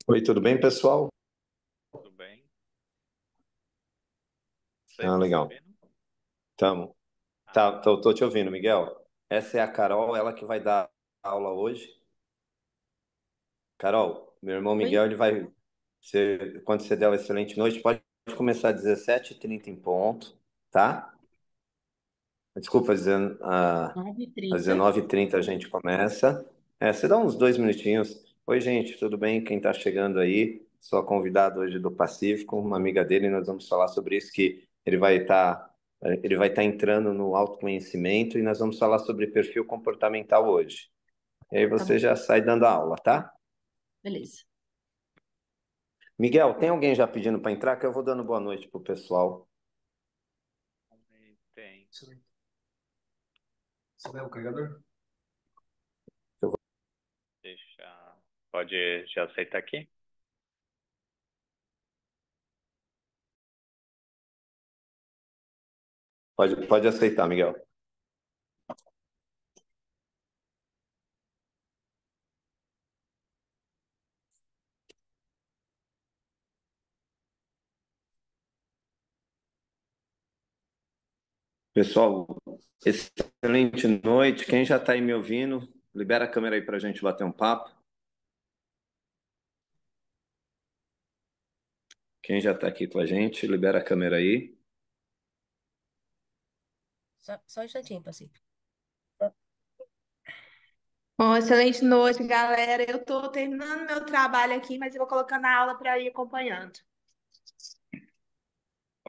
Oi, tudo bem, pessoal? Tudo bem? Vocês Ah, estão me legal. ouvindo? Tamo. Ah, Tá, tô te ouvindo, Miguel. Essa é a Carol, ela que vai dar aula hoje. Carol, meu irmão Oi? Miguel, ele vai. Quando você der uma excelente noite, pode começar às 17h30 em ponto, tá? Desculpa, nove h às 30 19h30 a gente começa. Você dá uns 2 minutinhos. Oi, gente, tudo bem? Quem está chegando aí? Sou a convidada hoje do Pacífico, uma amiga dele, nós vamos falar sobre isso, que ele vai estar entrando no autoconhecimento e nós vamos falar sobre perfil comportamental hoje. E aí Tá você bom, já sai dando a aula, tá? beleza. Miguel, tem alguém já pedindo para entrar? Que eu vou dando boa noite pro pessoal. tem. Você vai o carregador? Deixa. Pode já aceitar aqui? Pode aceitar, Miguel. Pessoal, excelente noite. Quem já está aí me ouvindo, libera a câmera aí para a gente bater um papo. Quem já está aqui com a gente, libera a câmera aí. Só um instantinho, Pacífico. Bom, excelente noite, galera. Eu estou terminando meu trabalho aqui, mas eu vou colocando a aula para ir acompanhando.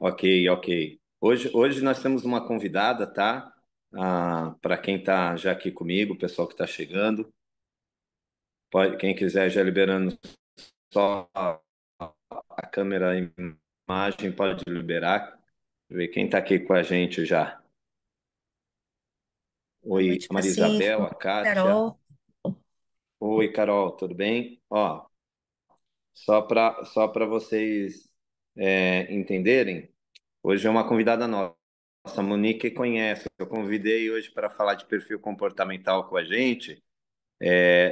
Ok, ok. Hoje nós temos uma convidada, tá? Para quem está já aqui comigo, o pessoal que está chegando, quem quiser já liberando só a câmera e imagem, pode liberar. Ver quem está aqui com a gente já. Boa Oi, noite, a Maria Isabel, Pacífico. a Kátia. Carol. Oi, Carol, tudo bem? Ó, só para vocês entenderem, hoje é uma convidada nossa. A Monique conhece. Eu convidei hoje para falar de perfil comportamental com a gente.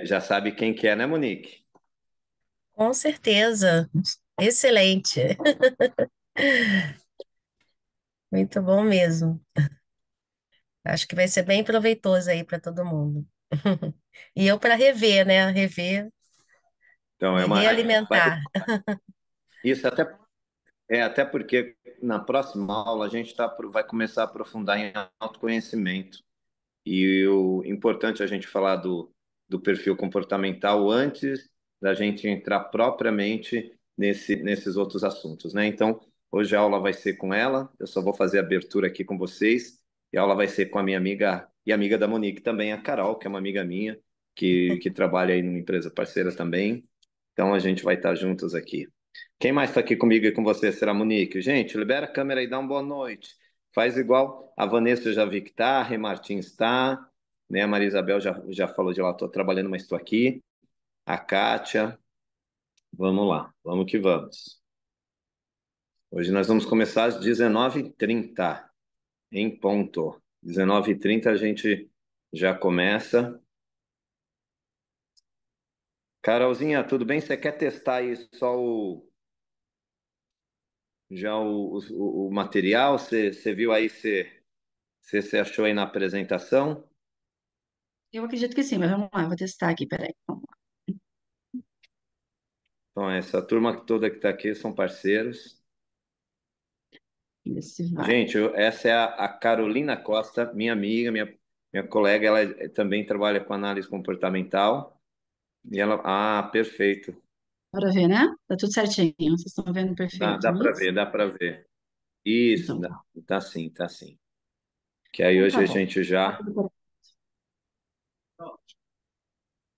Já sabe quem que é, né, Monique? Com certeza. Excelente. Muito bom mesmo. Acho que vai ser bem proveitoso aí para todo mundo. E eu para rever, né? Rever Então, e realimentar. isso até porque na próxima aula a gente vai começar a aprofundar em autoconhecimento. E o importante é a gente falar do perfil comportamental antes da gente entrar propriamente nesses outros assuntos, né? Então, hoje a aula vai ser com ela, eu só vou fazer a abertura aqui com vocês, e a aula vai ser com a minha amiga e amiga da Monique também, a Carol, que é uma amiga minha, que trabalha aí numa empresa parceira também. Então, a gente vai estar juntos aqui. Quem mais está aqui comigo e com você será Monique? Gente, libera a câmera e dá uma boa noite. Faz igual a Vanessa, eu já vi que está, a Rê Martins está, né? A Maria Isabel já falou de lá, estou trabalhando, mas estou aqui. A Kátia, vamos lá, vamos que vamos. Hoje nós vamos começar às 19h30, em ponto. 19h30 a gente já começa. Carolzinha, tudo bem? Você quer testar aí só o material? Você viu aí, você achou aí na apresentação? Eu acredito que sim, mas vamos lá, vou testar aqui, peraí. Vamos lá. Então, essa turma toda que está aqui são parceiros. Ver se vai. Gente, essa é a Carolina Costa, minha amiga, minha colega, ela também trabalha com análise comportamental. E ela, perfeito. Dá para ver, né? Tá tudo certinho. Vocês estão vendo Dá, perfeito dá para nisso? ver, dá para ver. Isso, Então tá. tá sim, tá sim. Que aí Então hoje tá a bom. gente Tá já. tudo correto.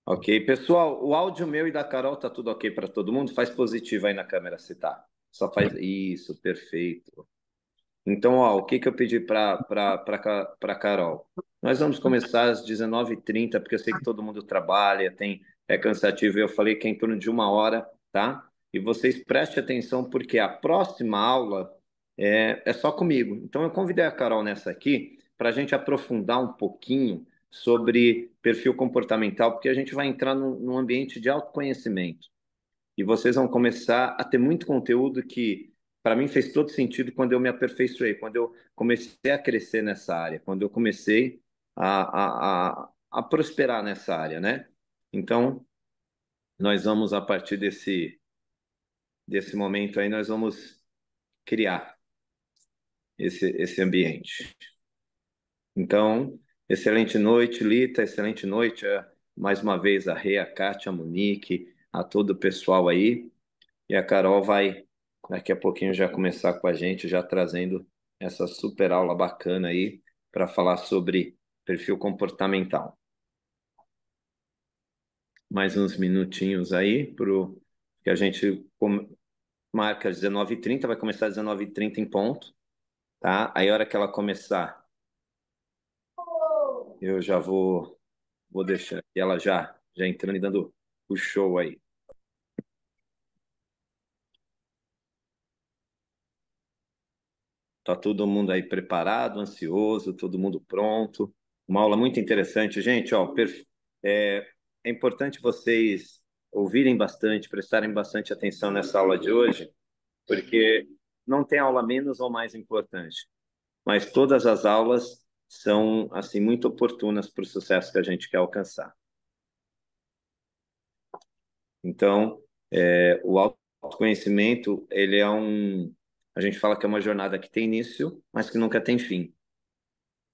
Ok, pessoal, o áudio meu e da Carol tá tudo ok para todo mundo? Faz positivo aí na câmera se tá. Só faz isso, perfeito. Então, ó, o que que eu pedi para Carol? Nós vamos começar às 19h30, porque eu sei que todo mundo trabalha, é cansativo. Eu falei que é em torno de 1 hora, tá? E vocês prestem atenção, porque a próxima aula é só comigo. Então, eu convidei a Carol nessa aqui para a gente aprofundar um pouquinho sobre perfil comportamental, porque a gente vai entrar num ambiente de autoconhecimento. E vocês vão começar a ter muito conteúdo que, para mim, fez todo sentido quando eu me aperfeiçoei, quando eu comecei a crescer nessa área, quando eu comecei a prosperar nessa área, né? Então, nós vamos, a partir desse momento aí, nós vamos criar esse ambiente. Então, excelente noite, Lita, excelente noite, mais uma vez a Rê, a Kátia, a Monique, a todo o pessoal aí. E a Carol vai, daqui a pouquinho, já começar com a gente, já trazendo essa super aula bacana aí para falar sobre perfil comportamental. Mais uns minutinhos aí, que a gente marca às 19h30, vai começar às 19h30 em ponto, tá? Aí a hora que ela começar, eu já vou deixar aqui ela já entrando e dando o show aí. Tá todo mundo aí preparado, ansioso, todo mundo pronto. Uma aula muito interessante, gente. Ó, é, é importante vocês ouvirem bastante, prestarem bastante atenção nessa aula de hoje, porque não tem aula menos ou mais importante, mas todas as aulas são assim muito oportunas para o sucesso que a gente quer alcançar. Então, o autoconhecimento, ele é a gente fala que é uma jornada que tem início, mas que nunca tem fim.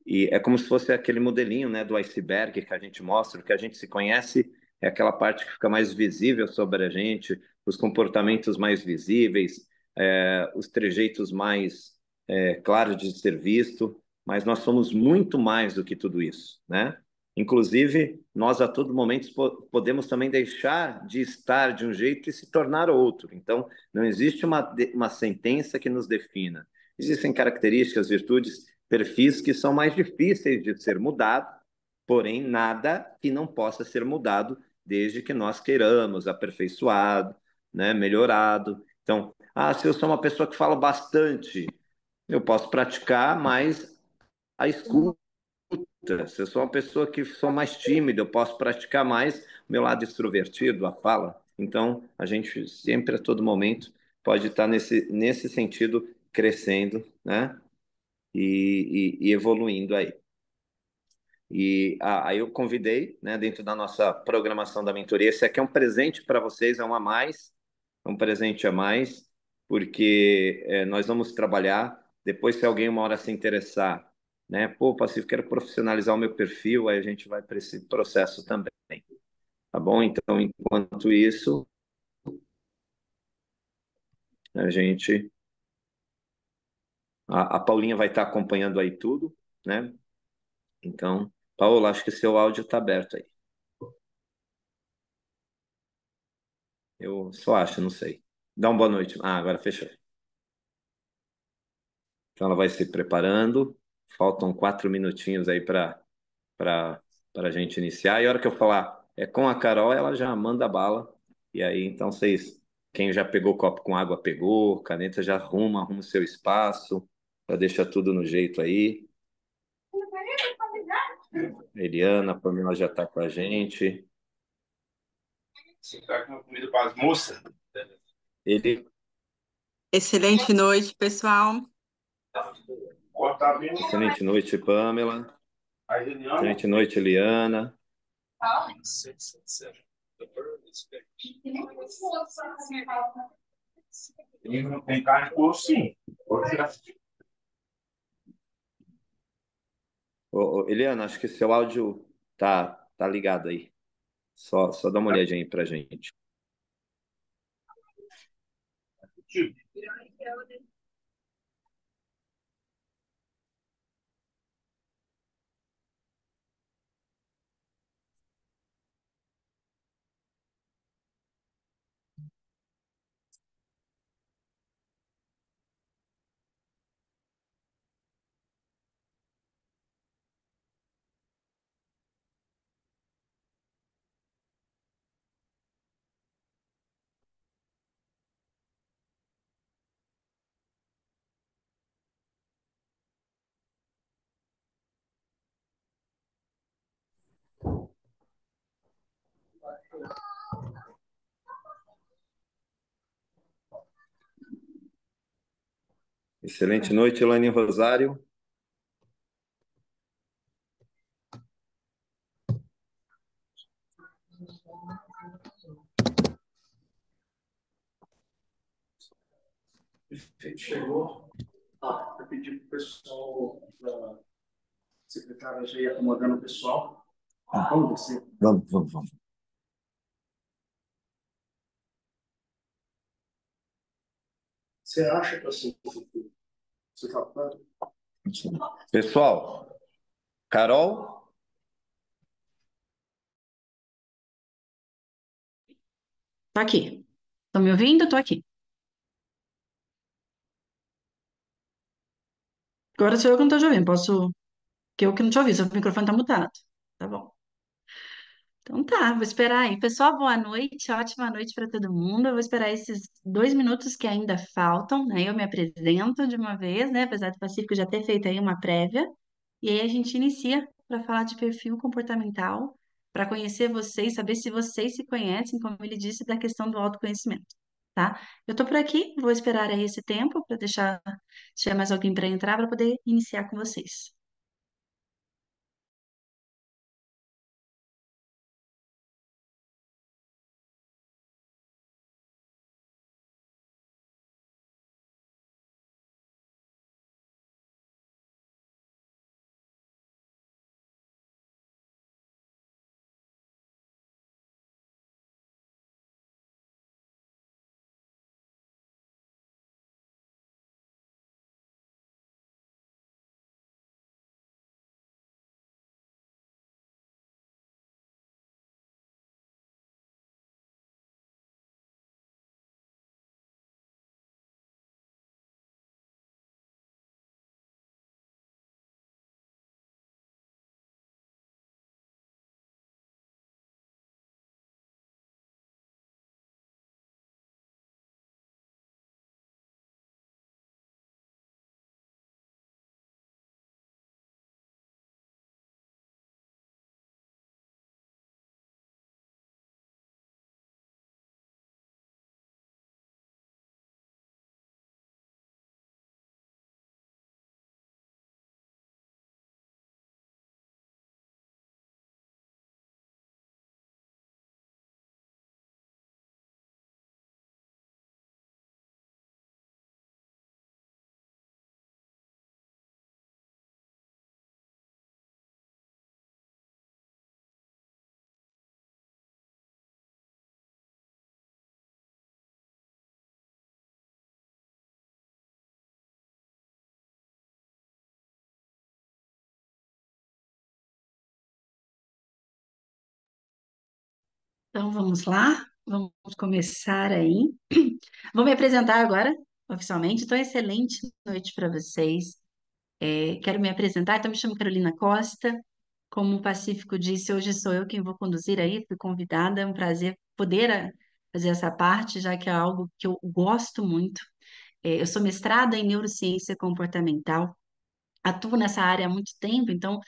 E é como se fosse aquele modelinho, né, do iceberg que a gente mostra, o que a gente se conhece é aquela parte que fica mais visível sobre a gente, os comportamentos mais visíveis, os trejeitos mais claros de ser visto, mas nós somos muito mais do que tudo isso, né? Inclusive, nós a todo momento podemos também deixar de estar de um jeito e se tornar outro. Então, não existe uma sentença que nos defina. Existem características, virtudes, perfis que são mais difíceis de ser mudado, porém nada que não possa ser mudado desde que nós queiramos, aperfeiçoado, né, melhorado. Então, se eu sou uma pessoa que fala bastante, eu posso praticar mais a escuta. Se eu sou uma pessoa que sou mais tímida, eu posso praticar mais o meu lado extrovertido, a fala. Então, a gente sempre, a todo momento, pode estar nesse sentido crescendo, né? E evoluindo aí. E aí eu convidei, né, dentro da nossa programação da mentoria, esse aqui é um presente para vocês, é um a mais, é um presente a mais, porque nós vamos trabalhar, depois se alguém uma hora se interessar, né, pô, Pacífico, quero profissionalizar o meu perfil, aí a gente vai para esse processo também, tá bom? Então, enquanto isso, a gente, a Paulinha vai estar acompanhando aí tudo, né? Então, Paola, acho que seu áudio está aberto aí. Eu só acho, não sei. Dá uma boa noite. Agora fechou. Então ela vai se preparando. Faltam 4 minutinhos aí para a gente iniciar. E a hora que eu falar com a Carol, ela já manda bala. E aí, então vocês, quem já pegou copo com água, pegou, caneta já arruma o seu espaço, já deixa tudo no jeito aí. Eliana, a Pamela já está com a gente. Você tá com comida para as moças? Ele, Excelente noite, pessoal. Corta bem. excelente noite, Pamela. Excelente noite, Eliana. Tem carne por sim. Eliana, acho que seu áudio tá ligado aí. Só dá uma olhadinha aí pra gente. Excelente noite, Elaine Rosário. Chegou. Eu pedi para o pessoal, a secretária já ir acomodando o pessoal. Vamos descer. Vamos. Você acha que assim, você está falando? Pessoal, Carol, Tô aqui. Estão me ouvindo? Tô aqui. Agora sou eu que não tô te ouvindo. Que eu que não te ouvi, seu microfone tá mutado. Tá bom. Então tá, vou esperar aí. Pessoal, boa noite, ótima noite para todo mundo. Eu vou esperar esses 2 minutos que ainda faltam, né? Eu me apresento de uma vez, né? Apesar do Pacífico já ter feito aí uma prévia. E aí a gente inicia para falar de perfil comportamental, para conhecer vocês, saber se vocês se conhecem, como ele disse, da questão do autoconhecimento, tá? Eu tô por aqui, vou esperar aí esse tempo para deixar se tiver mais alguém para entrar para poder iniciar com vocês. Então vamos lá, vamos começar aí. Vou me apresentar agora, oficialmente. Então, excelente noite para vocês. Quero me apresentar, então me chamo Carolina Costa. Como o Pacífico disse, hoje sou eu quem vou conduzir aí, fui convidada, é um prazer poder fazer essa parte, já que é algo que eu gosto muito. Eu sou mestrada em neurociência comportamental, atuo nessa área há muito tempo, então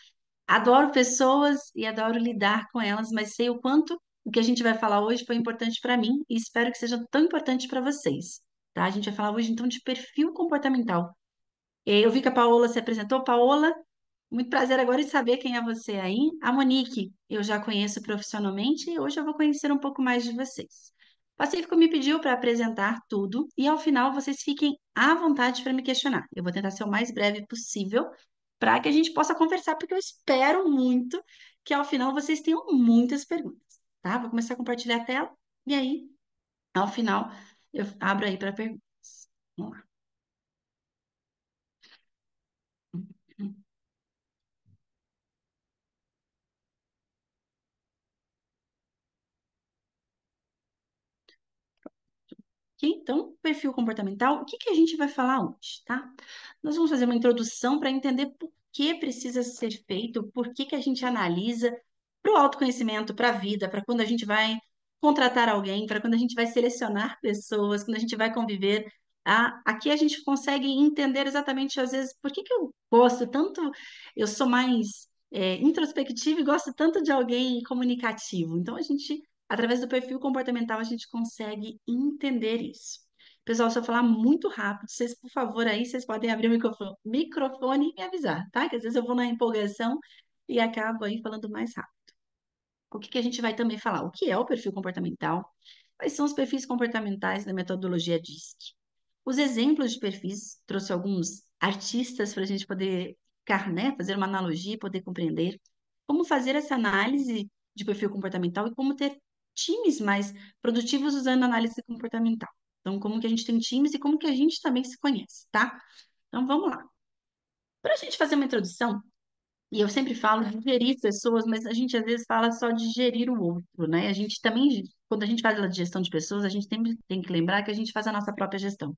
adoro pessoas e adoro lidar com elas, mas sei o quanto o que a gente vai falar hoje foi importante para mim e espero que seja tão importante para vocês, tá? A gente vai falar hoje então de perfil comportamental. Eu vi que a Paola se apresentou. Paola, muito prazer agora em saber quem é você aí. A Monique, eu já conheço profissionalmente e hoje eu vou conhecer um pouco mais de vocês. O Pacífico me pediu para apresentar tudo e ao final vocês fiquem à vontade para me questionar. Eu vou tentar ser o mais breve possível para que a gente possa conversar, porque eu espero muito que ao final vocês tenham muitas perguntas, tá? Vou começar a compartilhar a tela e aí, ao final, eu abro aí para perguntas. Vamos lá. Ok? Então, perfil comportamental, o que que a gente vai falar hoje, tá? Nós vamos fazer uma introdução para entender por que precisa ser feito, por que que a gente analisa para o autoconhecimento, para a vida, para quando a gente vai contratar alguém, para quando a gente vai selecionar pessoas, quando a gente vai conviver. Aqui a gente consegue entender exatamente, às vezes, por que que eu gosto tanto, eu sou mais introspectiva e gosto tanto de alguém comunicativo. Então, a gente Através do perfil comportamental, a gente consegue entender isso. Pessoal, se eu falar muito rápido, vocês, por favor, aí, vocês podem abrir o microfone e me avisar, tá? Que às vezes eu vou na empolgação e acabo aí falando mais rápido. O que que a gente vai também falar? O que é o perfil comportamental? Quais são os perfis comportamentais da metodologia DISC? Os exemplos de perfis, trouxe alguns artistas para a gente poder ficar, né, fazer uma analogia e poder compreender como fazer essa análise de perfil comportamental e como ter times mais produtivos usando análise comportamental. Então, como que a gente tem times e como que a gente também se conhece, tá? Então, vamos lá. Para a gente fazer uma introdução, e eu sempre falo de gerir pessoas, mas a gente às vezes fala só de gerir o outro, né? A gente também, quando a gente faz a gestão de pessoas, a gente tem que lembrar que a gente faz a nossa própria gestão.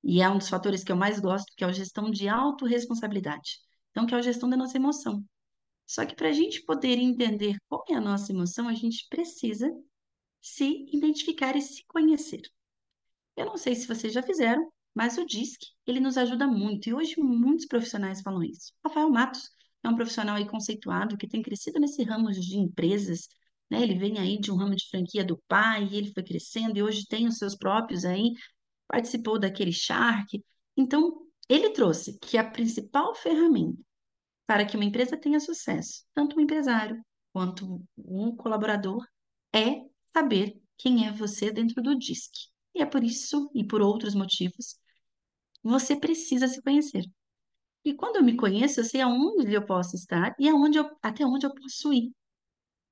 E é um dos fatores que eu mais gosto, que é a gestão de autorresponsabilidade. Então, que é a gestão da nossa emoção. Só que para a gente poder entender qual é a nossa emoção, a gente precisa se identificar e se conhecer. Eu não sei se vocês já fizeram, mas o DISC, ele nos ajuda muito. E hoje muitos profissionais falam isso. Rafael Matos é um profissional aí conceituado que tem crescido nesse ramo de empresas, né? Ele vem aí de um ramo de franquia do pai, e ele foi crescendo e hoje tem os seus próprios aí, participou daquele Shark. Então, ele trouxe que a principal ferramenta para que uma empresa tenha sucesso, tanto o empresário quanto o colaborador, é saber quem é você dentro do DISC. E é por isso e por outros motivos, você precisa se conhecer. E quando eu me conheço, eu sei aonde eu posso estar e até onde eu posso ir.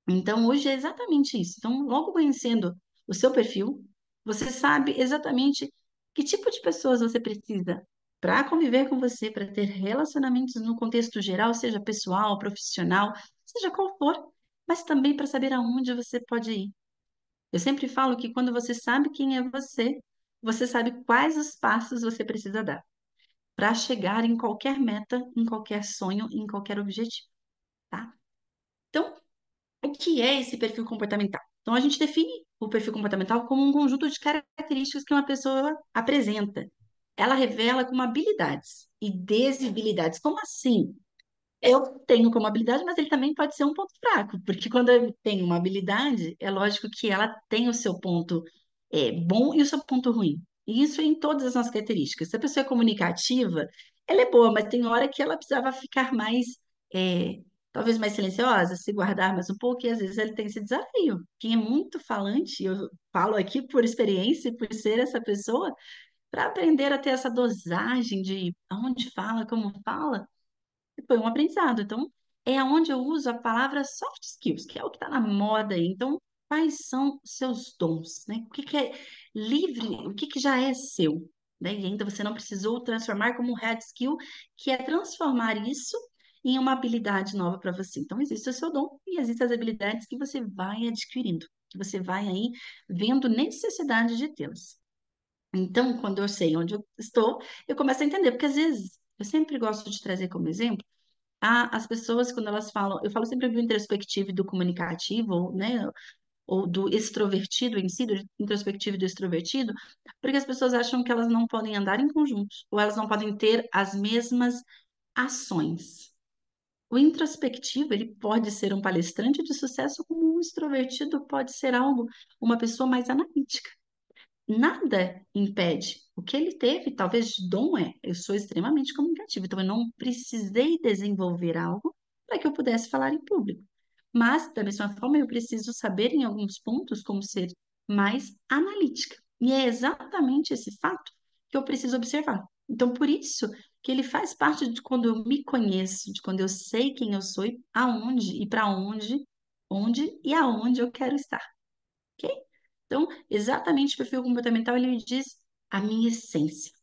Então, hoje é exatamente isso. Então, logo conhecendo o seu perfil, você sabe exatamente que tipo de pessoas você precisa para conviver com você, para ter relacionamentos no contexto geral, seja pessoal, profissional, seja qual for, mas também para saber aonde você pode ir. Eu sempre falo que quando você sabe quem é você, você sabe quais os passos você precisa dar para chegar em qualquer meta, em qualquer sonho, em qualquer objetivo, tá? Então, o que é esse perfil comportamental? Então, a gente define o perfil comportamental como um conjunto de características que uma pessoa apresenta. Ela revela como habilidades e desabilidades. Como assim? Eu tenho como habilidade, mas ele também pode ser um ponto fraco, porque quando eu tenho uma habilidade, é lógico que ela tem o seu ponto bom e o seu ponto ruim. E isso é em todas as nossas características. Se a pessoa é comunicativa, ela é boa, mas tem hora que ela precisava ficar mais, é, talvez mais silenciosa, se guardar mais um pouco, e às vezes ele tem esse desafio. Quem é muito falante, eu falo aqui por experiência e por ser essa pessoa, para aprender a ter essa dosagem de aonde fala, como fala, foi um aprendizado. Então, é onde eu uso a palavra soft skills, que é o que está na moda aí. Então, quais são os seus dons, né? O que que é livre, o que que já é seu, né? E ainda você não precisou transformar como um hard skill, que é transformar isso em uma habilidade nova para você. Então, existe o seu dom e existem as habilidades que você vai adquirindo, que você vai aí vendo necessidade de tê-las. Então, quando eu sei onde eu estou, eu começo a entender, porque às vezes eu sempre gosto de trazer como exemplo as pessoas, quando elas falam, eu falo sempre do introspectivo e do comunicativo, ou, né, ou do extrovertido em si, do introspectivo e do extrovertido, porque as pessoas acham que elas não podem andar em conjunto, ou elas não podem ter as mesmas ações. O introspectivo, ele pode ser um palestrante de sucesso, como um extrovertido pode ser algo, uma pessoa mais analítica. Nada impede. O que ele teve, talvez, de dom eu sou extremamente comunicativo, então eu não precisei desenvolver algo para que eu pudesse falar em público. Mas, da mesma forma, eu preciso saber em alguns pontos como ser mais analítica. E é exatamente esse fato que eu preciso observar. Então, por isso que ele faz parte de quando eu me conheço, de quando eu sei quem eu sou e aonde e para onde e aonde eu quero estar. Ok? Então, exatamente o perfil comportamental, ele me diz a minha essência.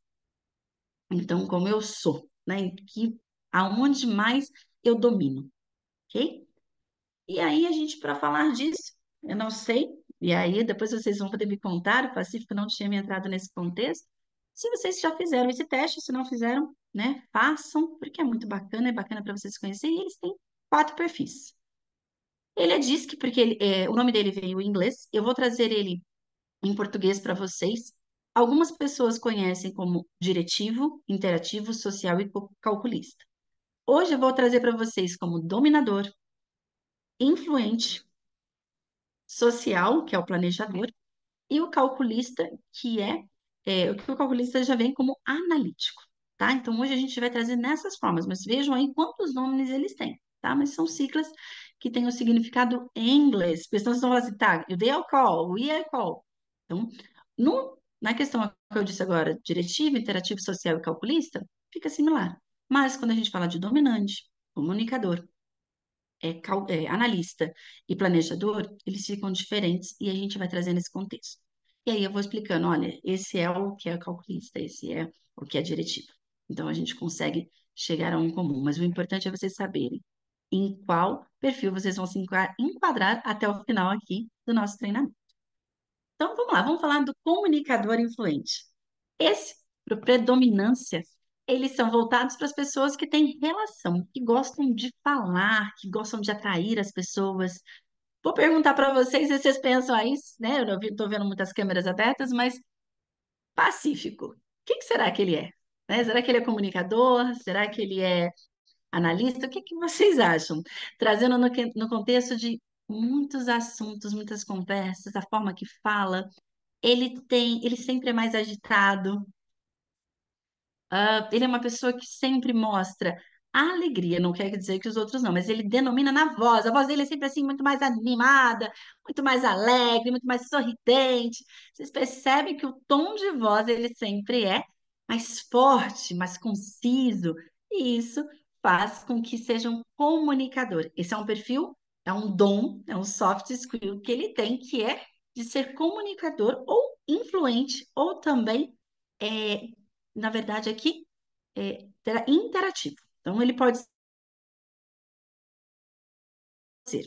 Então, como eu sou, né? Aonde mais eu domino, ok? E aí, a gente, para falar disso, eu não sei, e aí depois vocês vão poder me contar, o Pacífico não tinha me entrado nesse contexto, se vocês já fizeram esse teste, se não fizeram, né? Façam, porque é bacana para vocês conhecerem, e eles têm 4 perfis. Ele é DISC, porque o nome dele veio em inglês, eu vou trazer ele em português para vocês. Algumas pessoas conhecem como diretivo, interativo, social e calculista. Hoje eu vou trazer para vocês como dominador, influente, social, que é o planejador, e o calculista, o que o calculista já vem como analítico, tá? Então, hoje a gente vai trazer nessas formas, mas vejam aí quantos nomes eles têm, tá? Mas são siglas que têm o significado em inglês. Porque senão vocês vão falar assim, tá, o they are call, we are call. Então, na questão que eu disse agora, diretivo, interativo, social e calculista, fica similar. Mas quando a gente fala de dominante, comunicador, analista e planejador, eles ficam diferentes e a gente vai trazendo esse contexto. E aí eu vou explicando, olha, esse é o que é calculista, esse é o que é diretivo. Então a gente consegue chegar a um comum, mas o importante é vocês saberem em qual perfil vocês vão se enquadrar até o final aqui do nosso treinamento. Então vamos lá, vamos falar do comunicador influente. Esse, por predominância, eles são voltados para as pessoas que têm relação, que gostam de falar, que gostam de atrair as pessoas. Vou perguntar para vocês se vocês pensam aí, né? Eu estou vendo muitas câmeras abertas, mas Pacífico, o que será que ele é? Né? Será que ele é comunicador? Será que ele é analista? O que vocês acham? Trazendo no contexto de muitos assuntos, muitas conversas, a forma que fala, ele sempre é mais agitado. Ele é uma pessoa que sempre mostra a alegria, não quer dizer que os outros não, mas ele denomina na voz. A voz dele é sempre assim, muito mais animada, muito mais alegre, muito mais sorridente. Vocês percebem que o tom de voz ele sempre é mais forte, mais conciso, e isso faz com que seja um comunicador. Esse é um perfil, é um dom, é um soft skill que ele tem, que é de ser comunicador ou influente, ou também é, na verdade, aqui interativo. Então, ele pode ser,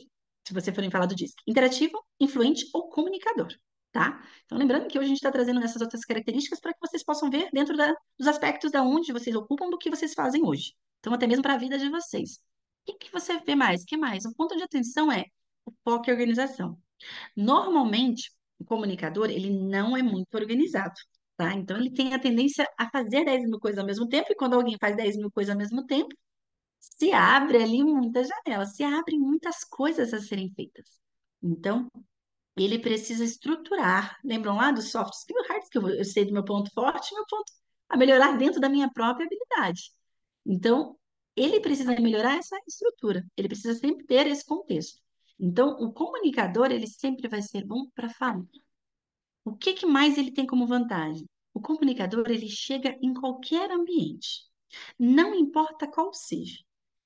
se você for falar do DISC, interativo, influente ou comunicador, tá? Então, lembrando que hoje a gente está trazendo essas outras características para que vocês possam ver dentro dos aspectos da onde vocês ocupam do que vocês fazem hoje. Então, até mesmo para a vida de vocês. O que você vê mais? O que mais? O ponto de atenção é o foco e organização. Normalmente, o comunicador, ele não é muito organizado, tá? Então, ele tem a tendência a fazer 10 mil coisas ao mesmo tempo, e quando alguém faz 10 mil coisas ao mesmo tempo, se abre ali muitas janelas, se abrem muitas coisas a serem feitas. Então, ele precisa estruturar. Lembram lá dos soft skills, hard skills? Eu sei do meu ponto forte, meu ponto a melhorar dentro da minha própria habilidade. Então, ele precisa melhorar essa estrutura, ele precisa sempre ter esse contexto. Então, o comunicador, ele sempre vai ser bom para falar. O que mais ele tem como vantagem? O comunicador, ele chega em qualquer ambiente, não importa qual seja,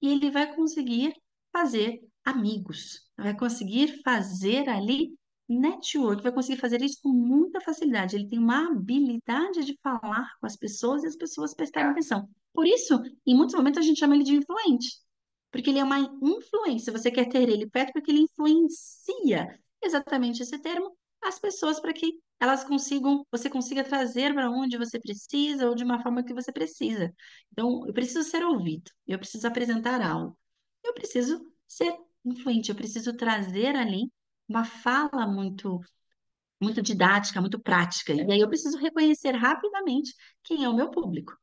e ele vai conseguir fazer amigos, vai conseguir fazer ali network, vai conseguir fazer isso com muita facilidade. Ele tem uma habilidade de falar com as pessoas e as pessoas prestarem atenção. Por isso, em muitos momentos, a gente chama ele de influente, porque ele é uma influência. Você quer ter ele perto porque ele influencia, exatamente esse termo, as pessoas para que você consiga trazer para onde você precisa ou de uma forma que você precisa. Então, eu preciso ser ouvido, eu preciso apresentar algo, eu preciso ser influente, eu preciso trazer ali uma fala muito didática, muito prática. E aí eu preciso reconhecer rapidamente quem é o meu público.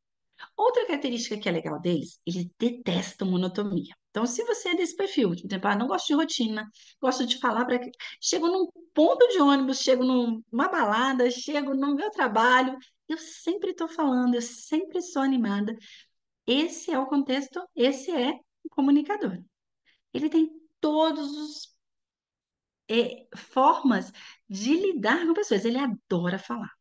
Outra característica que é legal deles, eles detestam monotonia. Então, se você é desse perfil, tipo, não gosto de rotina, gosto de falar para. Chego num ponto de ônibus, chego numa balada, chego no meu trabalho, eu sempre estou falando, eu sempre sou animada. Esse é o contexto, esse é o comunicador. Ele tem todos os formas de lidar com pessoas, ele adora falar.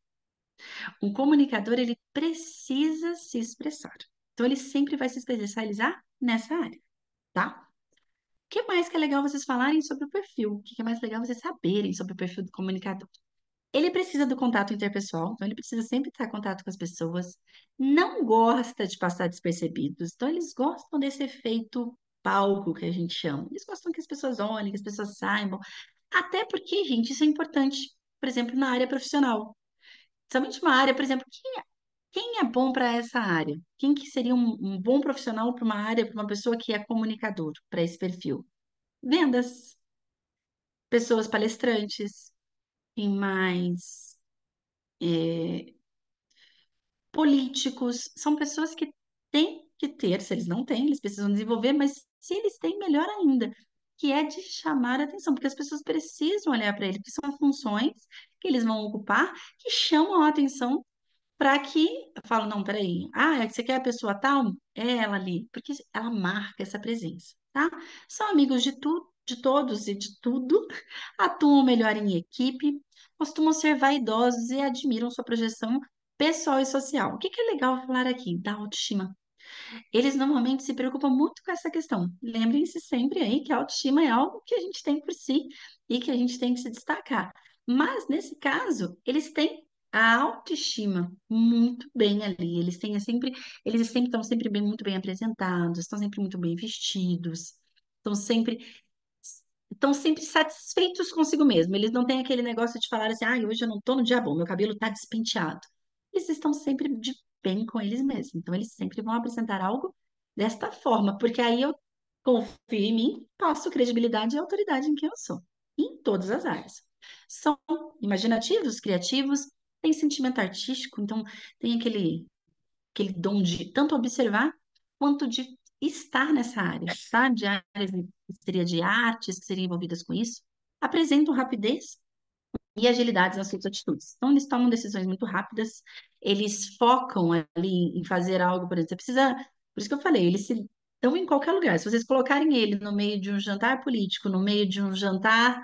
Um comunicador, ele precisa se expressar. Então, ele sempre vai se especializar nessa área, tá? O que mais que é legal vocês falarem sobre o perfil? O que é mais legal vocês saberem sobre o perfil do comunicador? Ele precisa do contato interpessoal, então ele precisa sempre estar em contato com as pessoas. Não gosta de passar despercebidos, então eles gostam desse efeito palco que a gente chama. Eles gostam que as pessoas olhem, que as pessoas saibam. Até porque, gente, isso é importante, por exemplo, na área profissional. Somente uma área, por exemplo, quem é bom para essa área? Quem que seria um bom profissional para uma área, para uma pessoa que é comunicador, para esse perfil? Vendas, pessoas palestrantes, e mais é, políticos, são pessoas que têm que ter, se eles não têm, eles precisam desenvolver, mas se eles têm, melhor ainda, que é de chamar a atenção, porque as pessoas precisam olhar para ele, porque são funções que eles vão ocupar que chamam a atenção para que eu falo, não, peraí, você quer a pessoa tal? É ela ali, porque ela marca essa presença, tá? São amigos de tudo, de todos e de tudo, atuam melhor em equipe, costumam ser vaidosos e admiram sua projeção pessoal e social. O que que é legal falar aqui? Da autoestima. Eles normalmente se preocupam muito com essa questão. Lembrem-se sempre aí que a autoestima é algo que a gente tem por si e que a gente tem que se destacar. Mas, nesse caso, eles têm a autoestima muito bem ali. Eles sempre estão sempre bem, muito bem apresentados, estão sempre muito bem vestidos, estão sempre, estão sempre satisfeitos consigo mesmo. Eles não têm aquele negócio de falar assim, hoje eu não estou no dia bom, meu cabelo está despenteado. Eles estão sempre de bem com eles mesmos. Então, eles sempre vão apresentar algo desta forma, porque aí eu confio em mim, passo credibilidade e autoridade em quem eu sou, em todas as áreas. São imaginativos, criativos, têm sentimento artístico, então tem aquele dom de tanto observar quanto de estar nessa área, tá? De áreas que seria de artes que seriam envolvidas com isso, apresentam rapidez e agilidade nas suas atitudes. Então, eles tomam decisões muito rápidas, eles focam ali em fazer algo, por exemplo, você precisa, por isso que eu falei, eles se estão em qualquer lugar. Se vocês colocarem ele no meio de um jantar político, no meio de um jantar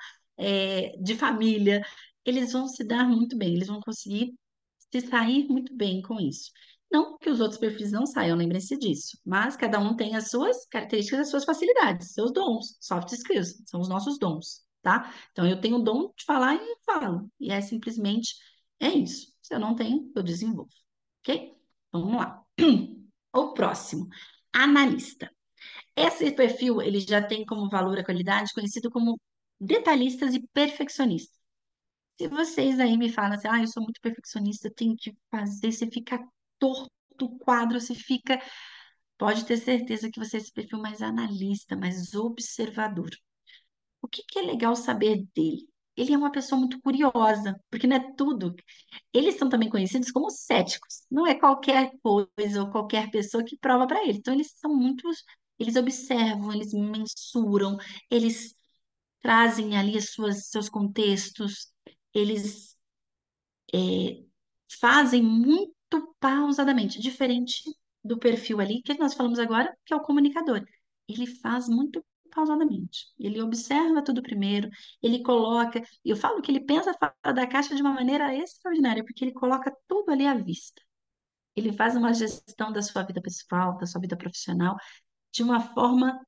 de família, eles vão se dar muito bem, eles vão conseguir se sair muito bem com isso. Não que os outros perfis não saiam, lembrem-se disso, mas cada um tem as suas características, as suas facilidades, seus dons, soft skills, são os nossos dons, tá? Então eu tenho o dom de falar e eu falo, e é simplesmente isso. Se eu não tenho, eu desenvolvo, ok? Vamos lá. O próximo, analista. Esse perfil ele já tem como valor a qualidade conhecido como detalhistas e perfeccionistas. Se vocês aí me falam assim, eu sou muito perfeccionista, eu tenho que fazer, você fica torto o quadro, você fica. Pode ter certeza que você é esse perfil mais analista, mais observador. O que que é legal saber dele? Ele é uma pessoa muito curiosa, porque não é tudo. Eles são também conhecidos como céticos. Não é qualquer coisa ou qualquer pessoa que prova para eles. Então, eles são muitos. Eles observam, eles mensuram, eles trazem ali seus contextos, eles fazem muito pausadamente, diferente do perfil ali que nós falamos agora, que é o comunicador. Ele faz muito pausadamente. Ele observa tudo primeiro, ele coloca. Eu falo que ele pensa fora da caixa de uma maneira extraordinária, porque ele coloca tudo ali à vista. Ele faz uma gestão da sua vida pessoal, da sua vida profissional, de uma forma,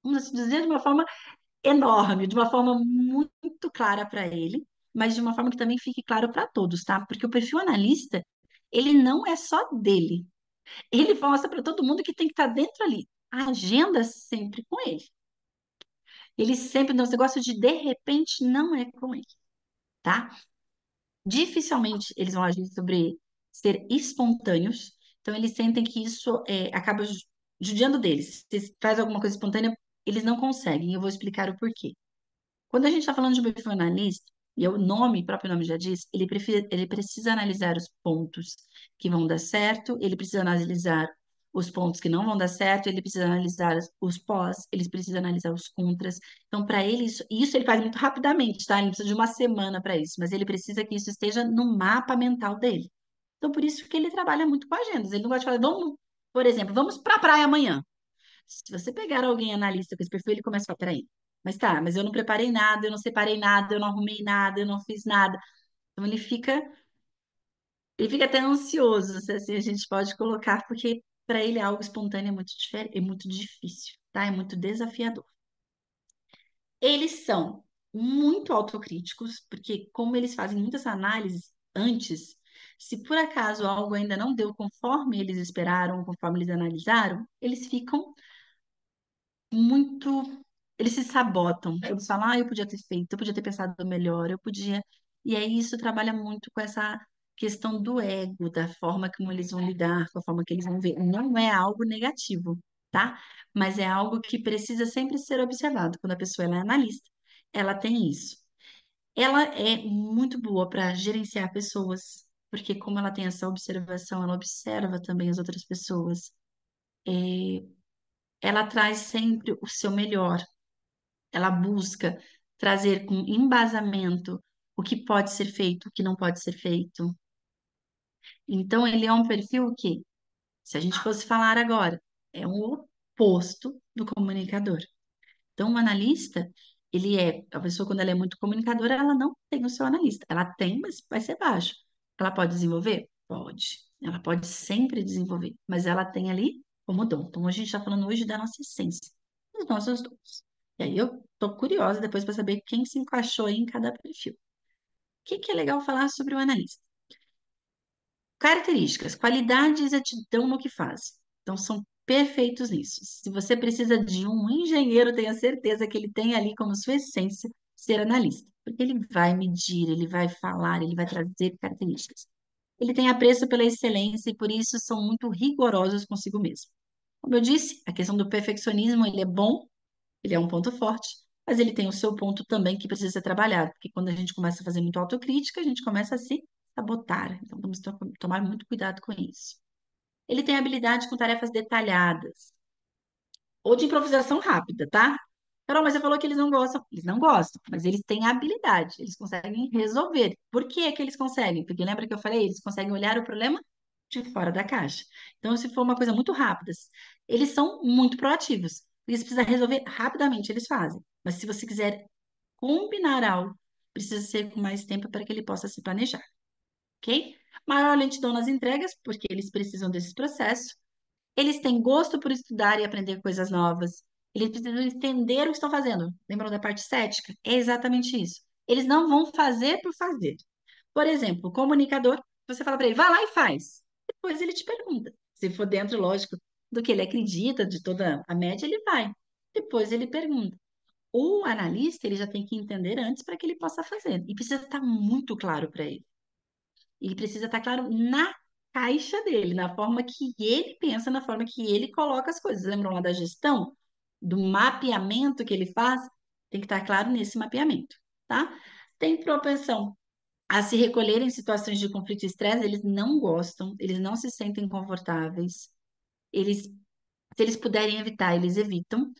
vamos assim dizer, de uma forma enorme, de uma forma muito clara para ele, mas de uma forma que também fique claro para todos, tá? Porque o perfil analista, ele não é só dele. Ele mostra para todo mundo que tem que estar dentro ali. A agenda é sempre com ele. Ele sempre, não, esse negócio de repente, não é com ele, tá? Dificilmente eles vão agir sobre ser espontâneos, então eles sentem que isso acaba judiando deles. Se faz alguma coisa espontânea, eles não conseguem. Eu vou explicar o porquê. Quando a gente está falando de um perfil analista, e o nome, o próprio nome já diz, ele precisa analisar os pontos que vão dar certo, ele precisa analisar os pontos que não vão dar certo, ele precisa analisar os pós, ele precisa analisar os contras. Então, para ele, isso ele faz muito rapidamente, tá? Ele precisa de uma semana para isso, mas ele precisa que isso esteja no mapa mental dele. Então, por isso que ele trabalha muito com agendas. Ele não gosta de falar, vamos, por exemplo, vamos para a praia amanhã. Se você pegar alguém analista com esse perfil, ele começa a falar, peraí, mas eu não preparei nada, eu não separei nada, eu não arrumei nada, eu não fiz nada. Então ele fica até ansioso, se assim a gente pode colocar, porque para ele algo espontâneo é muito diferente, é muito difícil, tá? É muito desafiador. Eles são muito autocríticos, porque como eles fazem muitas análises antes, se por acaso algo ainda não deu conforme eles esperaram, conforme eles analisaram, eles ficam muito. Eles se sabotam. Eles falam, eu podia ter feito, eu podia ter pensado melhor, eu podia. E aí isso trabalha muito com essa questão do ego, da forma como eles vão lidar, com a forma que eles vão ver. Não é algo negativo, tá? Mas é algo que precisa sempre ser observado. Quando a pessoa ela é analista, ela tem isso. Ela é muito boa para gerenciar pessoas, porque como ela tem essa observação, ela observa também as outras pessoas. ela traz sempre o seu melhor. Ela busca trazer com embasamento o que pode ser feito, o que não pode ser feito. Então, ele é um perfil que, se a gente fosse falar agora, é um oposto do comunicador. Então, o analista, ele é, a pessoa quando ela é muito comunicadora, ela não tem o seu analista. Ela tem, mas vai ser baixo. Ela pode desenvolver? Pode. Ela pode sempre desenvolver, mas ela tem ali como dom. Então, a gente está falando hoje da nossa essência, dos nossos dons. E aí eu tô curiosa depois para saber quem se encaixou aí em cada perfil. O que que é legal falar sobre o analista? Características, qualidade e exatidão no que faz. Então, são perfeitos nisso. Se você precisa de um engenheiro, tenha certeza que ele tem ali como sua essência ser analista, porque ele vai medir, ele vai falar, ele vai trazer características. Ele tem apreço pela excelência e por isso são muito rigorosos consigo mesmo. Como eu disse, a questão do perfeccionismo, ele é bom, ele é um ponto forte, mas ele tem o seu ponto também que precisa ser trabalhado, porque quando a gente começa a fazer muito autocrítica, a gente começa a se sabotar. Então, vamos tomar muito cuidado com isso. Ele tem habilidade com tarefas detalhadas ou de improvisação rápida, tá? Carol, mas você falou que eles não gostam. Eles não gostam, mas eles têm habilidade, eles conseguem resolver. Por que é que eles conseguem? Porque lembra que eu falei, eles conseguem olhar o problema de fora da caixa. Então, se for uma coisa muito rápida, eles são muito proativos. Eles precisam resolver rapidamente, eles fazem. Mas se você quiser combinar algo, precisa ser com mais tempo para que ele possa se planejar, ok? Maior lentidão nas entregas, porque eles precisam desse processo. Eles têm gosto por estudar e aprender coisas novas. Eles precisam entender o que estão fazendo. Lembram da parte cética? É exatamente isso. Eles não vão fazer por fazer. Por exemplo, o comunicador, você fala para ele, vai lá e faz. Depois ele te pergunta. Se for dentro, lógico, do que ele acredita, de toda a média, ele vai. Depois ele pergunta. O analista, ele já tem que entender antes para que ele possa fazer. E precisa estar muito claro para ele. E precisa estar claro na caixa dele, na forma que ele pensa, na forma que ele coloca as coisas. Lembram lá da gestão? Do mapeamento que ele faz? Tem que estar claro nesse mapeamento, tá? Tem propensão a se recolher em situações de conflito e estresse, eles não gostam, eles não se sentem confortáveis. Eles, se eles puderem evitar, eles evitam.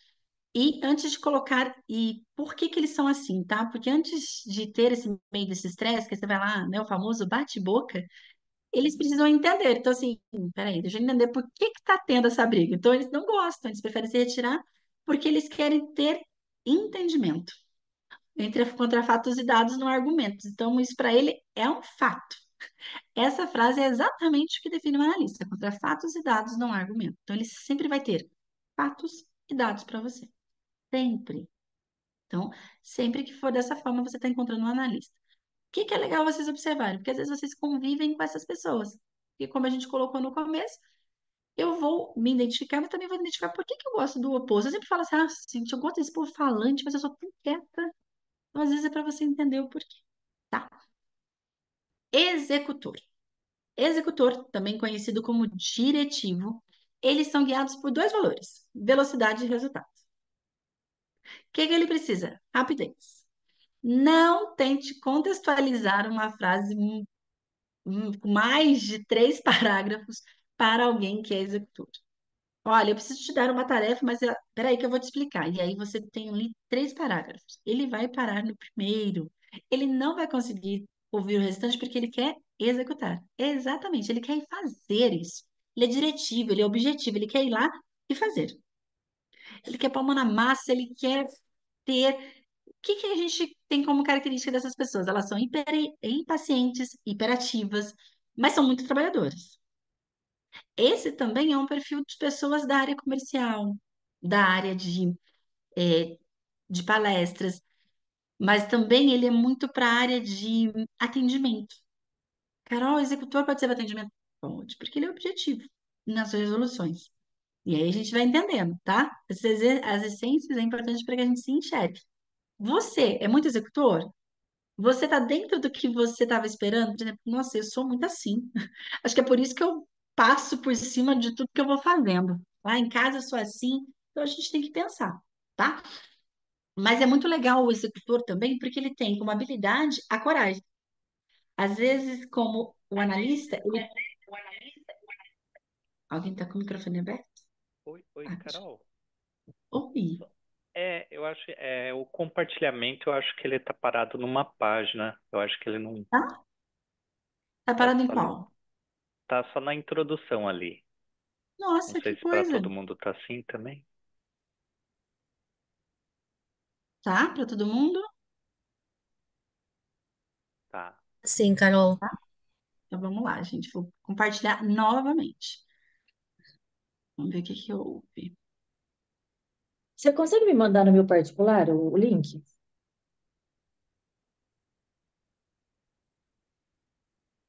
E antes de colocar, e por que que eles são assim, tá? Porque antes de ter esse meio desse estresse, que você vai lá, né, o famoso bate-boca, eles precisam entender. Então, assim, peraí, deixa eu entender por que que tá tendo essa briga. Então, eles não gostam, eles preferem se retirar porque eles querem ter entendimento entre contra fatos e dados no argumento. Então, isso para ele é um fato. Essa frase é exatamente o que define um analista. Contra fatos e dados não há argumento. Então, ele sempre vai ter fatos e dados para você. Sempre. Então, sempre que for dessa forma, você está encontrando um analista. O que que é legal vocês observarem? Porque às vezes vocês convivem com essas pessoas. E como a gente colocou no começo, eu vou me identificar, mas também vou identificar por que que eu gosto do oposto. Eu sempre falo assim, ah, gente, eu gosto desse povo falante, mas eu sou tão quieta. Então, às vezes é para você entender o porquê, tá? Executor. Executor, também conhecido como diretivo, eles são guiados por dois valores: velocidade e resultado. O que que ele precisa? Rapidez. Não tente contextualizar uma frase com mais de três parágrafos para alguém que é executor. Olha, eu preciso te dar uma tarefa, mas peraí que eu vou te explicar. E aí você tem ali três parágrafos. Ele vai parar no primeiro. Ele não vai conseguir ouvir o restante porque ele quer executar. Exatamente, ele quer ir fazer isso. Ele é diretivo, ele é objetivo, ele quer ir lá e fazer. Ele quer pôr a mão na massa, ele quer ter. O que que a gente tem como característica dessas pessoas? Elas são impacientes, hiperativas, mas são muito trabalhadoras. Esse também é um perfil de pessoas da área comercial, da área de palestras, mas também ele é muito para a área de atendimento. Carol, o executor pode ser para atendimento? Pode, porque ele é objetivo nas suas resoluções. E aí a gente vai entendendo, tá? As essências é importante para que a gente se enxergue. Você é muito executor? Você está dentro do que você estava esperando? Por exemplo, nossa, eu sou muito assim. Acho que é por isso que eu passo por cima de tudo que eu vou fazendo. Lá em casa eu sou assim, então a gente tem que pensar, tá? Mas é muito legal o executor também, porque ele tem como habilidade a coragem. Às vezes, como o analista, alguém está com o microfone aberto? Oi, Ah, Carol. Oi, Eu acho, o compartilhamento, eu acho que ele tá parado numa página. Eu acho que ele não tá? Tá tá parado em só, qual? tá só na introdução ali. Não Nossa, sei que se para coisa. todo mundo tá assim também. Tá? Para todo mundo? Tá. Sim, Carol. Então vamos lá, gente. Vou compartilhar novamente. Vamos ver o que que houve. Você consegue me mandar no meu particular o link?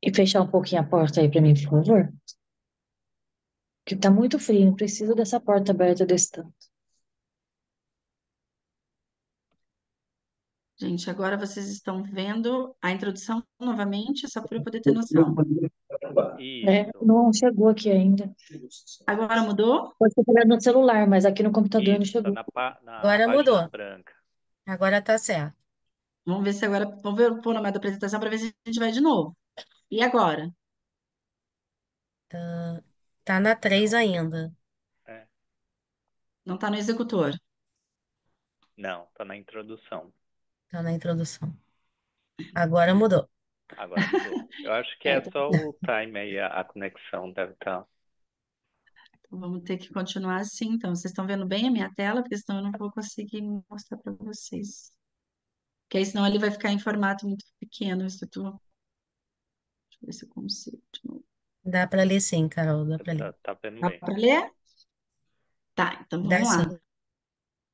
E fechar um pouquinho a porta aí pra mim, por favor? Porque tá muito frio, não preciso dessa porta aberta desse tanto. Gente, agora vocês estão vendo a introdução novamente, só para eu poder ter noção. É, Isso. não chegou aqui ainda. Agora mudou? Pode ser pegado no celular, mas aqui no computador não Isso, tá chegou. na Agora página mudou. branca. Agora tá certo. Vamos ver se agora. Vamos ver o nome da apresentação para ver se a gente vai de novo. E agora? Tá, tá na 3 ainda. É. Não está no executor. Não, tá na introdução. Tá na introdução. Agora mudou. Agora mudou. Eu acho que É, é então só o time aí, a conexão deve estar. vamos ter que continuar assim. Então, vocês estão vendo bem a minha tela, porque senão eu não vou conseguir mostrar para vocês. Porque aí senão ele vai ficar em formato muito pequeno. Isso tudo. Deixa eu ver se eu consigo. De novo. Dá pra ler sim, Carol, dá pra ler. Tá vendo Dá bem. para ler? Tá, então Dá vamos lá. sim.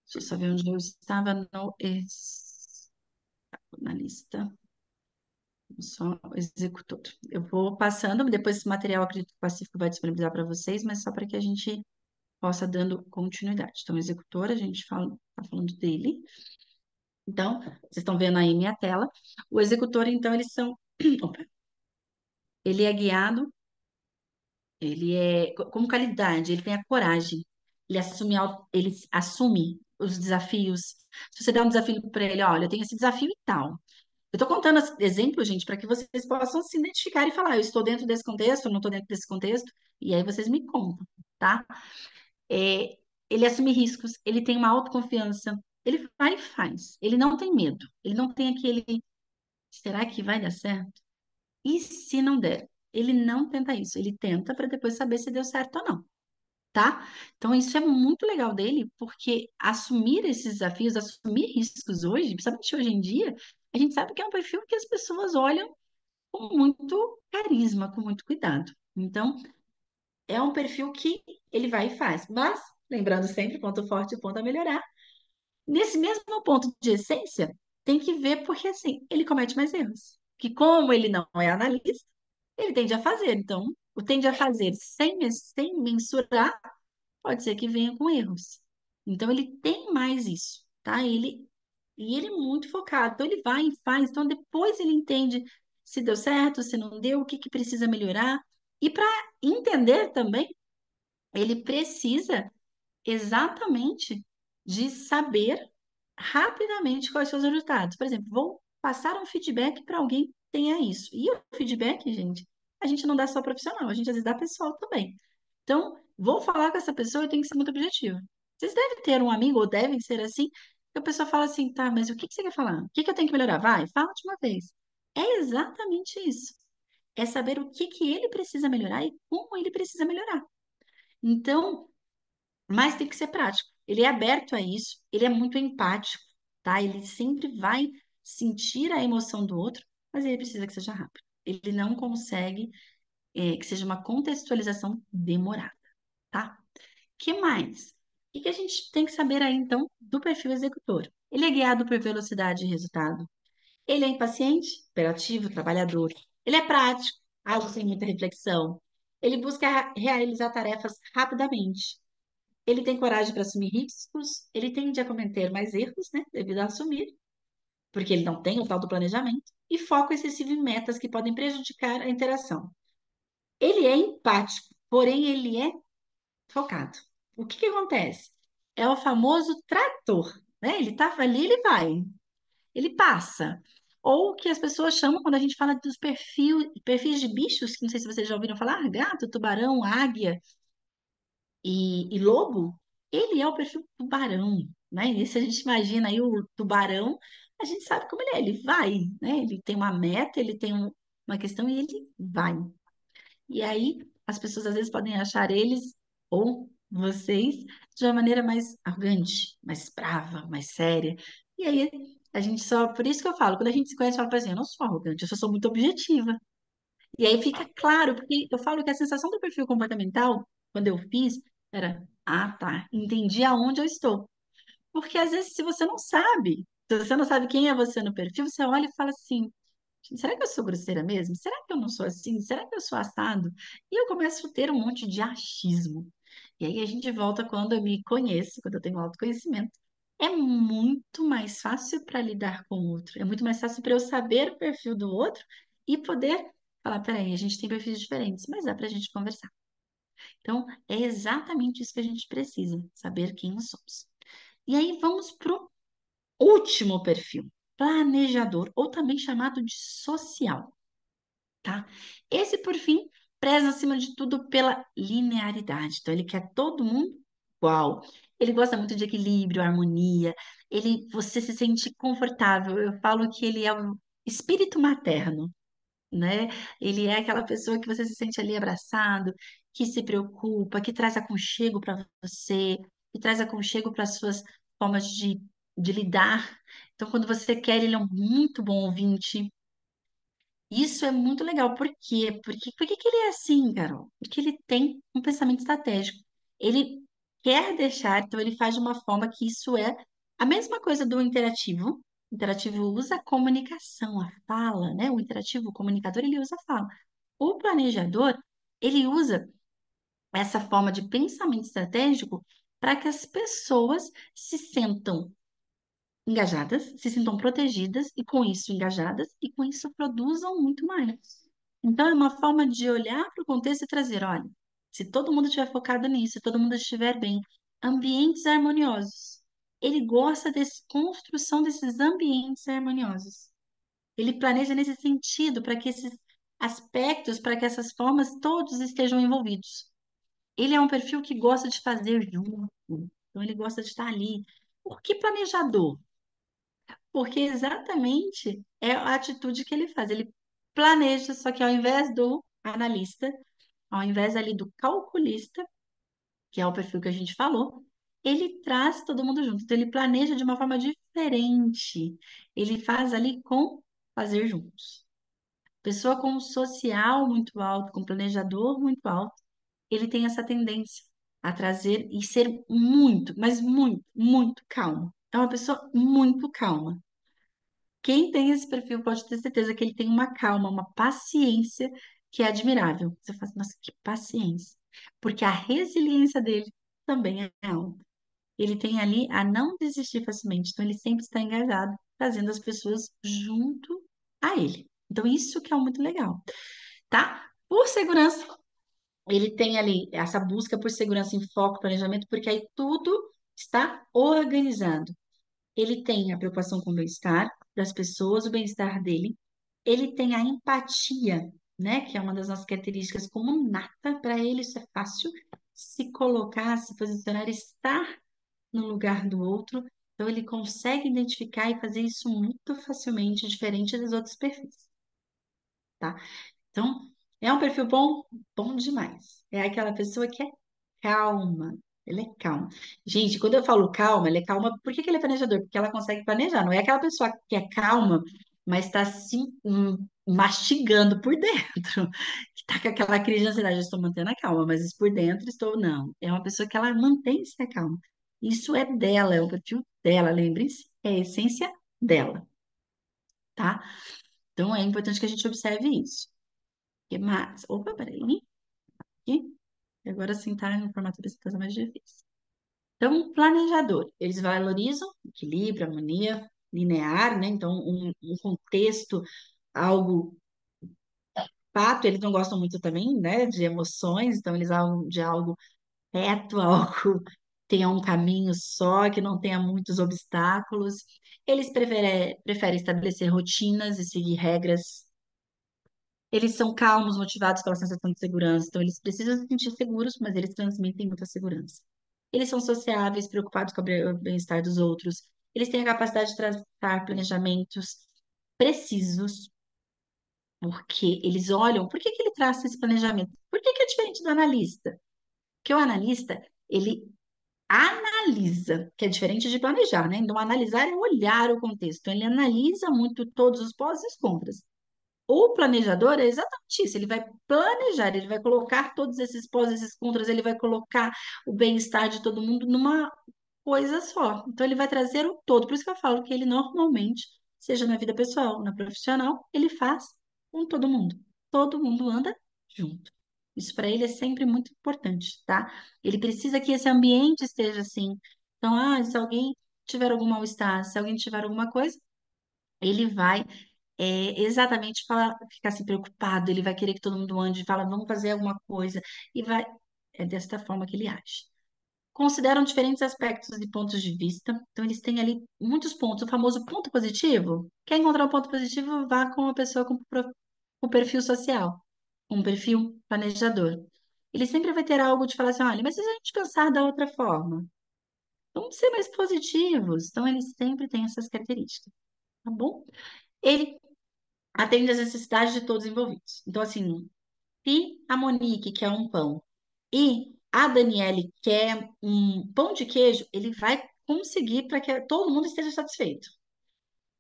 Deixa eu só ver onde eu estava na lista. Só o executor. Eu vou passando, depois esse material eu acredito que o Pacífico vai disponibilizar para vocês, mas só para que a gente possa dando continuidade. Então, o executor, a gente tá falando dele. Então, vocês estão vendo aí minha tela. O executor, então, eles são. Opa. Ele é guiado, ele é como qualidade, ele tem a coragem, ele assume os desafios. Se você der um desafio para ele, olha, eu tenho esse desafio e tal. Eu estou contando exemplos, gente, para que vocês possam se identificar e falar, eu estou dentro desse contexto, eu não estou dentro desse contexto, e aí vocês me contam, tá? É, ele assume riscos, ele tem uma autoconfiança, ele vai e faz, ele não tem medo, ele não tem aquele, será que vai dar certo? E se não der? Ele não tenta isso, ele tenta para depois saber se deu certo ou não, tá? Então isso é muito legal dele, porque assumir esses desafios, assumir riscos hoje, principalmente hoje em dia, a gente sabe que é um perfil que as pessoas olham com muito carisma, com muito cuidado. Então, é um perfil que ele vai e faz. Mas, lembrando sempre, ponto forte e ponto a melhorar. Nesse mesmo ponto de essência, tem que ver porque, assim, ele comete mais erros. Que como ele não é analista, ele tende a fazer. Então, o tende a fazer sem mensurar, pode ser que venha com erros. Então, ele tem mais isso, tá? E ele é muito focado. Então, ele vai e faz. Então, depois ele entende se deu certo, se não deu, o que que precisa melhorar. E para entender também, ele precisa exatamente de saber rapidamente quais são os resultados. Por exemplo, vou passar um feedback para alguém que tenha isso. E o feedback, gente, a gente não dá só profissional, a gente às vezes dá pessoal também. Então, vou falar com essa pessoa e tem que ser muito objetivo. Vocês devem ter um amigo, ou devem ser assim, que a pessoa fala assim, tá, mas o que que você quer falar? O que que eu tenho que melhorar? Vai, fala de uma vez. É exatamente isso. É saber o que que ele precisa melhorar e como ele precisa melhorar. Então, mas tem que ser prático. Ele é aberto a isso, ele é muito empático, tá? Ele sempre vai sentir a emoção do outro, mas ele precisa que seja rápido. Ele não consegue que seja uma contextualização demorada, tá? Que mais? O que que a gente tem que saber aí, então, do perfil executor? Ele é guiado por velocidade e resultado. Ele é impaciente, hiperativo, trabalhador. Ele é prático, algo sem muita reflexão. Ele busca realizar tarefas rapidamente. Ele tem coragem para assumir riscos, ele tende a cometer mais erros, né, devido a assumir, porque ele não tem o tal do planejamento, e foco excessivo em metas que podem prejudicar a interação. Ele é empático, porém ele é focado. O que que acontece? É o famoso trator, né? Ele tá ali, ele vai, ele passa. Ou o que as pessoas chamam quando a gente fala dos perfis de bichos, que não sei se vocês já ouviram falar, gato, tubarão, águia e lobo, Ele é o perfil tubarão, né? E se a gente imagina aí o tubarão, a gente sabe como ele é, ele vai, né? Ele tem uma meta, ele tem uma questão e ele vai. E aí as pessoas às vezes podem achar eles ou vocês de uma maneira mais arrogante, mais brava, mais séria. E aí a gente só, por isso que eu falo, quando a gente se conhece, eu falo assim, eu não sou arrogante, eu só sou muito objetiva. E aí fica claro, porque eu falo que a sensação do perfil comportamental, quando eu fiz, era, ah, tá, entendi aonde eu estou. Porque às vezes, se você não sabe quem é você no perfil, você olha e fala assim: "Gente, será que eu sou grosseira mesmo? Será que eu não sou assim? Será que eu sou assado?" E eu começo a ter um monte de achismo. E aí a gente volta quando eu me conheço, quando eu tenho autoconhecimento. É muito mais fácil para lidar com o outro. É muito mais fácil para eu saber o perfil do outro e poder falar: peraí, a gente tem perfis diferentes, mas dá para a gente conversar. Então, é exatamente isso que a gente precisa, saber quem nós somos. E aí vamos para o último perfil, planejador, ou também chamado de social, tá? Esse, por fim, preza acima de tudo pela linearidade. Então, ele quer todo mundo igual. Ele gosta muito de equilíbrio, harmonia. Você se sente confortável. Eu falo que ele é um espírito materno, né? Ele é aquela pessoa que você se sente ali abraçado, que se preocupa, que traz aconchego para você, que traz aconchego para as suas formas de lidar. Então, quando você quer, ele é um muito bom ouvinte. Isso é muito legal. Por quê? Por que que ele é assim, Carol? Porque ele tem um pensamento estratégico. Ele quer deixar, então ele faz de uma forma que isso é a mesma coisa do interativo. O interativo usa a comunicação, a fala, né? O interativo, o comunicador, ele usa a fala. O planejador, ele usa essa forma de pensamento estratégico para que as pessoas se sentam engajadas, se sintam protegidas e com isso engajadas e com isso produzam muito mais. Então é uma forma de olhar para o contexto e trazer, olha, se todo mundo estiver focado nisso, se todo mundo estiver bem, ambientes harmoniosos. Ele gosta de construção desses ambientes harmoniosos. Ele planeja nesse sentido para que esses aspectos, para que essas formas todos estejam envolvidos. Ele é um perfil que gosta de fazer junto, então ele gosta de estar ali. Por que planejador? Porque exatamente é a atitude que ele faz. Ele planeja, só que ao invés do analista, ao invés ali do calculista, que é o perfil que a gente falou, ele traz todo mundo junto. Então, ele planeja de uma forma diferente. Ele faz ali com fazer juntos. Pessoa com um social muito alto, com um planejador muito alto, ele tem essa tendência a trazer e ser muito, mas muito, muito calmo. É uma pessoa muito calma. Quem tem esse perfil pode ter certeza que ele tem uma calma, uma paciência que é admirável. Você fala assim, nossa, que paciência. Porque a resiliência dele também é alta. Ele tem ali a não desistir facilmente. Então, ele sempre está engajado, trazendo as pessoas junto a ele. Então, isso que é muito legal, tá? Por segurança, ele tem ali essa busca por segurança em foco, planejamento, porque aí tudo está organizado. Ele tem a preocupação com o bem-estar das pessoas, o bem-estar dele. Ele tem a empatia, né? Que é uma das nossas características como nata. Para ele, isso é fácil. Se colocar, se posicionar, estar no lugar do outro. Então, ele consegue identificar e fazer isso muito facilmente, diferente dos outros perfis, tá? Então, é um perfil bom, bom demais. É aquela pessoa que é calma. Ele é calmo. Gente, quando eu falo calma, ele é calma. Por que que ele é planejador? Porque ela consegue planejar. Não é aquela pessoa que é calma, mas está se mastigando por dentro. Que tá com aquela crise de ansiedade. Eu estou mantendo a calma, mas por dentro estou. Não. É uma pessoa que ela mantém-se a calma. Isso é dela, é o perfil dela. Lembrem-se, é a essência dela, tá? Então é importante que a gente observe isso. O que mais? Opa, peraí. Aqui. Agora sim tá em formato de apresentação mais difícil. Então, planejador, eles valorizam equilíbrio, harmonia, linear, né? Então, um contexto, algo fato, eles não gostam muito também, né, de emoções, então eles algo de algo reto, algo que tenha um caminho só, que não tenha muitos obstáculos. Eles preferem estabelecer rotinas e seguir regras. Eles são calmos, motivados pela sensação de segurança, então eles precisam se sentir seguros, mas eles transmitem muita segurança. eles são sociáveis, preocupados com o bem-estar dos outros, eles têm a capacidade de traçar planejamentos precisos, porque eles olham, por que que ele traça esse planejamento? Por que que é diferente do analista? Porque o analista, ele analisa, que é diferente de planejar, né? Então, analisar é olhar o contexto. Ele analisa muito todos os pós e os contras. O planejador é exatamente isso. Ele vai planejar, ele vai colocar todos esses pós, esses contras, ele vai colocar o bem-estar de todo mundo numa coisa só. Então, ele vai trazer o todo. Por isso que eu falo que ele normalmente, seja na vida pessoal, na profissional, ele faz com todo mundo. Todo mundo anda junto. Isso para ele é sempre muito importante, tá? Ele precisa que esse ambiente esteja assim. Então, se alguém tiver algum mal-estar, se alguém tiver alguma coisa, ele vai exatamente falar, ficar assim preocupado, ele vai querer que todo mundo ande, fala, vamos fazer alguma coisa, e vai. É desta forma que ele age. Consideram diferentes aspectos e pontos de vista, então eles têm ali muitos pontos. O famoso ponto positivo. Quer encontrar um ponto positivo? Vá com uma pessoa com perfil social, com um perfil planejador. Ele sempre vai ter algo de falar assim: olha, mas se a gente pensar da outra forma, vamos ser mais positivos. Então, eles sempre têm essas características, tá bom? Ele atende às necessidades de todos os envolvidos. Então, assim, se a Monique quer um pão e a Daniele quer um pão de queijo, ele vai conseguir para que todo mundo esteja satisfeito.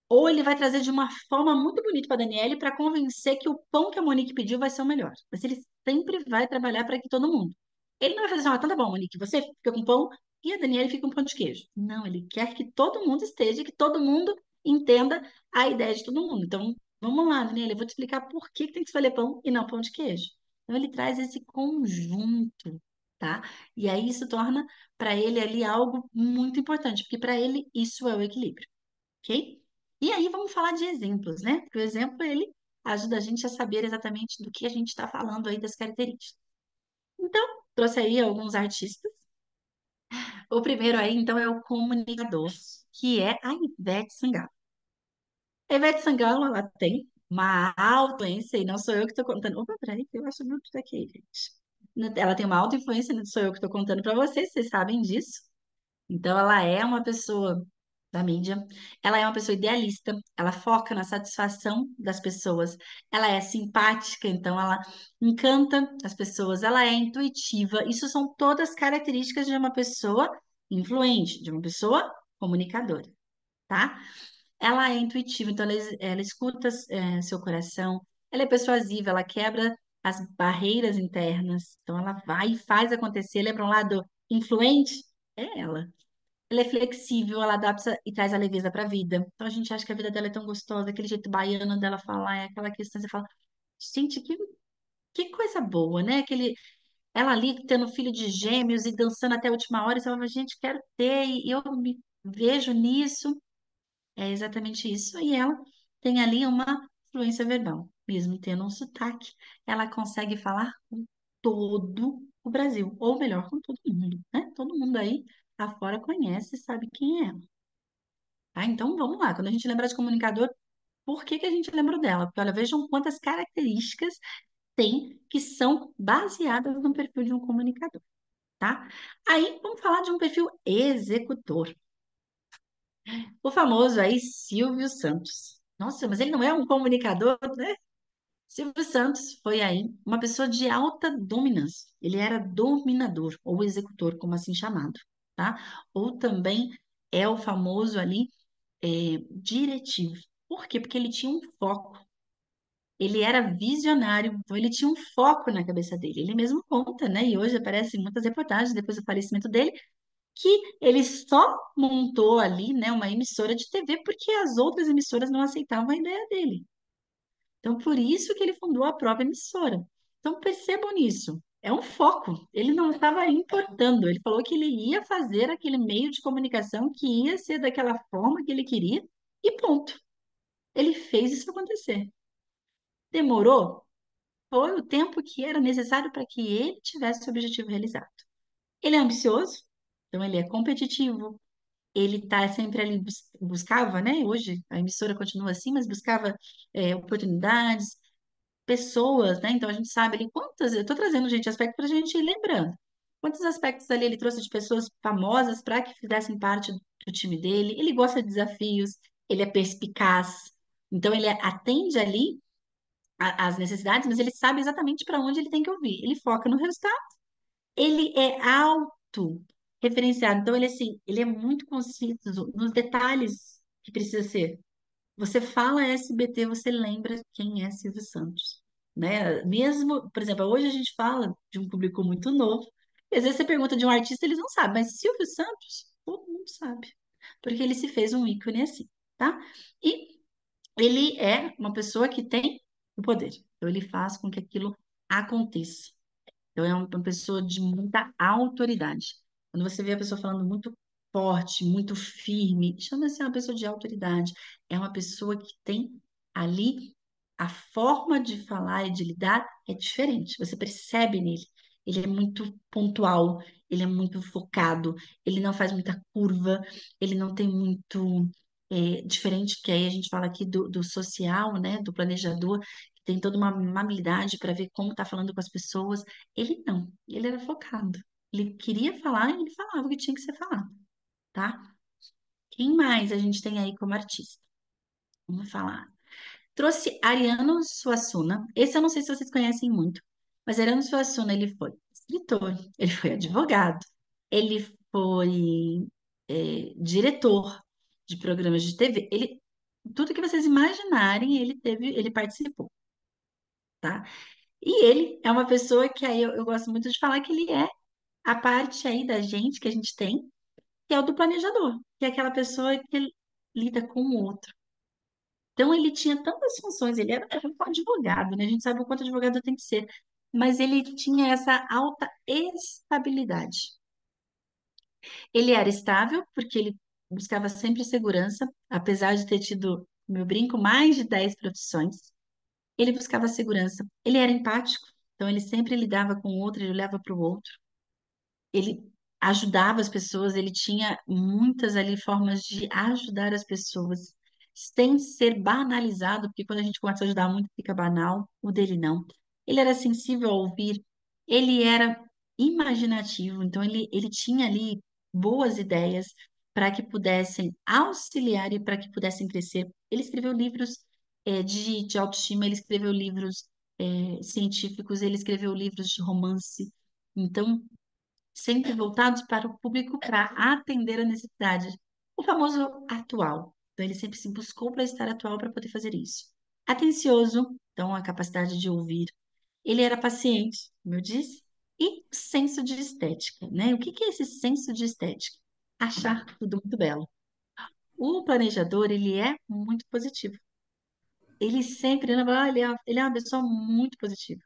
Ou ele vai trazer de uma forma muito bonita para a Daniele para convencer que o pão que a Monique pediu vai ser o melhor. Mas ele sempre vai trabalhar para que todo mundo. Ele não vai fazer assim, então tá bom, Monique, você fica com pão e a Daniele fica com pão de queijo. Não, ele quer que todo mundo esteja, que todo mundo entenda a ideia de todo mundo. Então, vamos lá, Daniele, eu vou te explicar por que que tem que escolher pão e não pão de queijo. Então, ele traz esse conjunto, tá? E aí isso torna para ele ali algo muito importante, porque para ele isso é o equilíbrio, ok? E aí vamos falar de exemplos, né? Porque o exemplo, ele ajuda a gente a saber exatamente do que a gente está falando aí das características. Então, trouxe aí alguns artistas. O primeiro aí, então, é o comunicador, que é a Ivete Sangalo. A Ivete Sangalo, ela tem uma alta influência, e não sou eu que estou contando. Opa, peraí, que eu acho muito daqui, gente. Ela tem uma alta influência, não sou eu que estou contando para vocês, vocês sabem disso. Então, ela é uma pessoa da mídia, ela é uma pessoa idealista, ela foca na satisfação das pessoas, ela é simpática, então ela encanta as pessoas, ela é intuitiva. Isso são todas características de uma pessoa influente, de uma pessoa comunicadora, tá? Ela é intuitiva, então ela escuta seu coração, ela é persuasiva, ela quebra as barreiras internas, então ela vai e faz acontecer. Lembra um lado influente? É ela. Ela é flexível, ela adapta e traz a leveza para a vida. Então a gente acha que a vida dela é tão gostosa, aquele jeito baiano dela falar, é aquela questão, você fala, gente, que coisa boa, né? Ela ali tendo filho de gêmeos e dançando até a última hora, e você fala, gente, quero ter, e eu me vejo nisso. É exatamente isso. E ela tem ali uma fluência verbal, mesmo tendo um sotaque, ela consegue falar com todo o Brasil, ou melhor, com todo mundo, né? Todo mundo aí afora conhece e sabe quem é ela. Tá? Então vamos lá, quando a gente lembra de comunicador, por que que a gente lembra dela? Porque olha, vejam quantas características tem que são baseadas no perfil de um comunicador, tá? Aí vamos falar de um perfil executor. O famoso aí Silvio Santos. Nossa, mas ele não é um comunicador, né? Silvio Santos foi aí uma pessoa de alta dominância. Ele era dominador, ou executor, como assim chamado, tá? Ou também é o famoso ali diretivo. Por quê? Porque ele tinha um foco. Ele era visionário, então ele tinha um foco na cabeça dele. Ele mesmo conta, né? E hoje aparece em muitas reportagens depois do falecimento dele, que ele só montou ali, né, uma emissora de TV porque as outras emissoras não aceitavam a ideia dele. Então, por isso que ele fundou a própria emissora. Então, percebam nisso. É um foco. Ele não estava importando. Ele falou que ele ia fazer aquele meio de comunicação que ia ser daquela forma que ele queria e ponto. Ele fez isso acontecer. Demorou? Foi o tempo que era necessário para que ele tivesse o objetivo realizado. Ele é ambicioso, então ele é competitivo, ele está sempre ali, buscava, né? Hoje a emissora continua assim, mas buscava oportunidades, pessoas, né? Então a gente sabe ali quantas. Eu estou trazendo, gente, aspecto para a gente ir lembrando. quantos aspectos ali ele trouxe de pessoas famosas para que fizessem parte do time dele. Ele gosta de desafios, ele é perspicaz, então ele atende ali às necessidades, mas ele sabe exatamente para onde ele tem que ouvir. Ele foca no resultado. Ele é auto referenciado, então ele assim, ele é muito conciso nos detalhes que precisa ser. Você fala SBT, você lembra quem é Silvio Santos, né? Mesmo, por exemplo, hoje a gente fala de um público muito novo, e às vezes você pergunta de um artista, eles não sabem, mas Silvio Santos, todo mundo sabe, porque ele se fez um ícone assim, tá? E ele é uma pessoa que tem o poder, então ele faz com que aquilo aconteça. Então, é uma pessoa de muita autoridade. Quando você vê a pessoa falando muito forte, muito firme, chama-se uma pessoa de autoridade. É uma pessoa que tem ali a forma de falar e de lidar é diferente. Você percebe nele. Ele é muito pontual, ele é muito focado, ele não faz muita curva, ele não tem muito. Diferente que aí a gente fala aqui do social, né, do planejador, que tem toda uma habilidade para ver como está falando com as pessoas. Ele não, ele era focado. Ele queria falar e ele falava o que tinha que ser falado, tá? Quem mais a gente tem aí como artista? Vamos falar. Trouxe Ariano Suassuna. Esse eu não sei se vocês conhecem muito, mas Ariano Suassuna, ele foi escritor, ele foi advogado, ele foi diretor de programas de TV. Ele, tudo que vocês imaginarem, ele teve, ele participou, tá? E ele é uma pessoa que aí eu gosto muito de falar que ele é a parte aí da gente que a gente tem, que é o do planejador, que é aquela pessoa que lida com o outro. Então, ele tinha tantas funções, ele era um advogado, né? A gente sabe o quanto advogado tem que ser, mas ele tinha essa alta estabilidade. Ele era estável, porque ele buscava sempre segurança, apesar de ter tido, meu brinco, mais de 10 profissões. Ele buscava segurança. Ele era empático, então ele sempre lidava com o outro, ele olhava para o outro. Ele ajudava as pessoas, ele tinha muitas ali formas de ajudar as pessoas, sem ser banalizado, porque quando a gente começa a ajudar muito fica banal, o dele não. Ele era sensível a ouvir, ele era imaginativo, então ele tinha ali boas ideias para que pudessem auxiliar e para que pudessem crescer. Ele escreveu livros de autoestima, ele escreveu livros científicos, ele escreveu livros de romance. Então, sempre voltados para o público para atender a necessidade. O famoso atual. Então, ele sempre se buscou para estar atual para poder fazer isso. Atencioso, então, a capacidade de ouvir. Ele era paciente, como eu disse, e senso de estética, né? O que que é esse senso de estética? Achar tudo muito belo. O planejador, ele é muito positivo. Ele sempre, ele é uma pessoa muito positiva.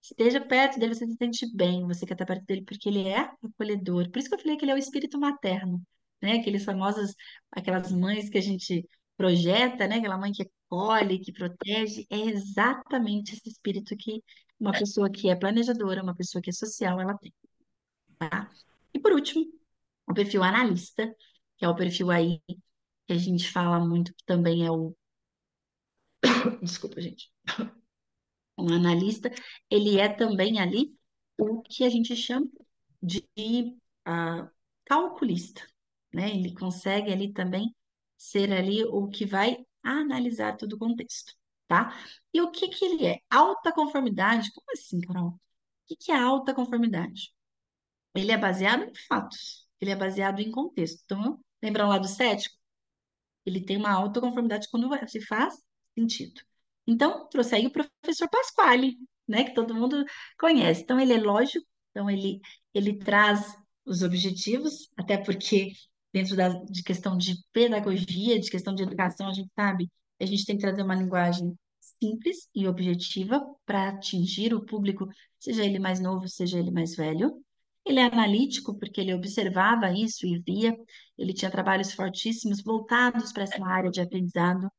Esteja perto dele, você se sente bem, você quer estar perto dele porque ele é acolhedor. Por isso que eu falei que ele é o espírito materno, né? Aqueles famosos, aquelas mães que a gente projeta, né? Aquela mãe que acolhe, que protege, é exatamente esse espírito que uma pessoa que é planejadora, uma pessoa que é social, ela tem, tá? E por último, o perfil analista, que é o perfil aí que a gente fala muito, que também é o, desculpa, gente. Um analista, ele é também ali o que a gente chama de ah, calculista, né? Ele consegue ali também ser ali o que vai analisar todo o contexto, tá? E o que que ele é? Alta conformidade? Como assim, Carol? O que que é alta conformidade? Ele é baseado em fatos, ele é baseado em contexto. Então, lembra lá do cético? Ele tem uma alta conformidade quando se faz sentido. Então, trouxe aí o professor Pasquale, né, que todo mundo conhece. Então, ele é lógico, então ele traz os objetivos, até porque dentro de questão de pedagogia, de questão de educação, a gente sabe, a gente tem que trazer uma linguagem simples e objetiva para atingir o público, seja ele mais novo, seja ele mais velho. Ele é analítico porque ele observava isso e via, ele tinha trabalhos fortíssimos voltados para essa área de aprendizado.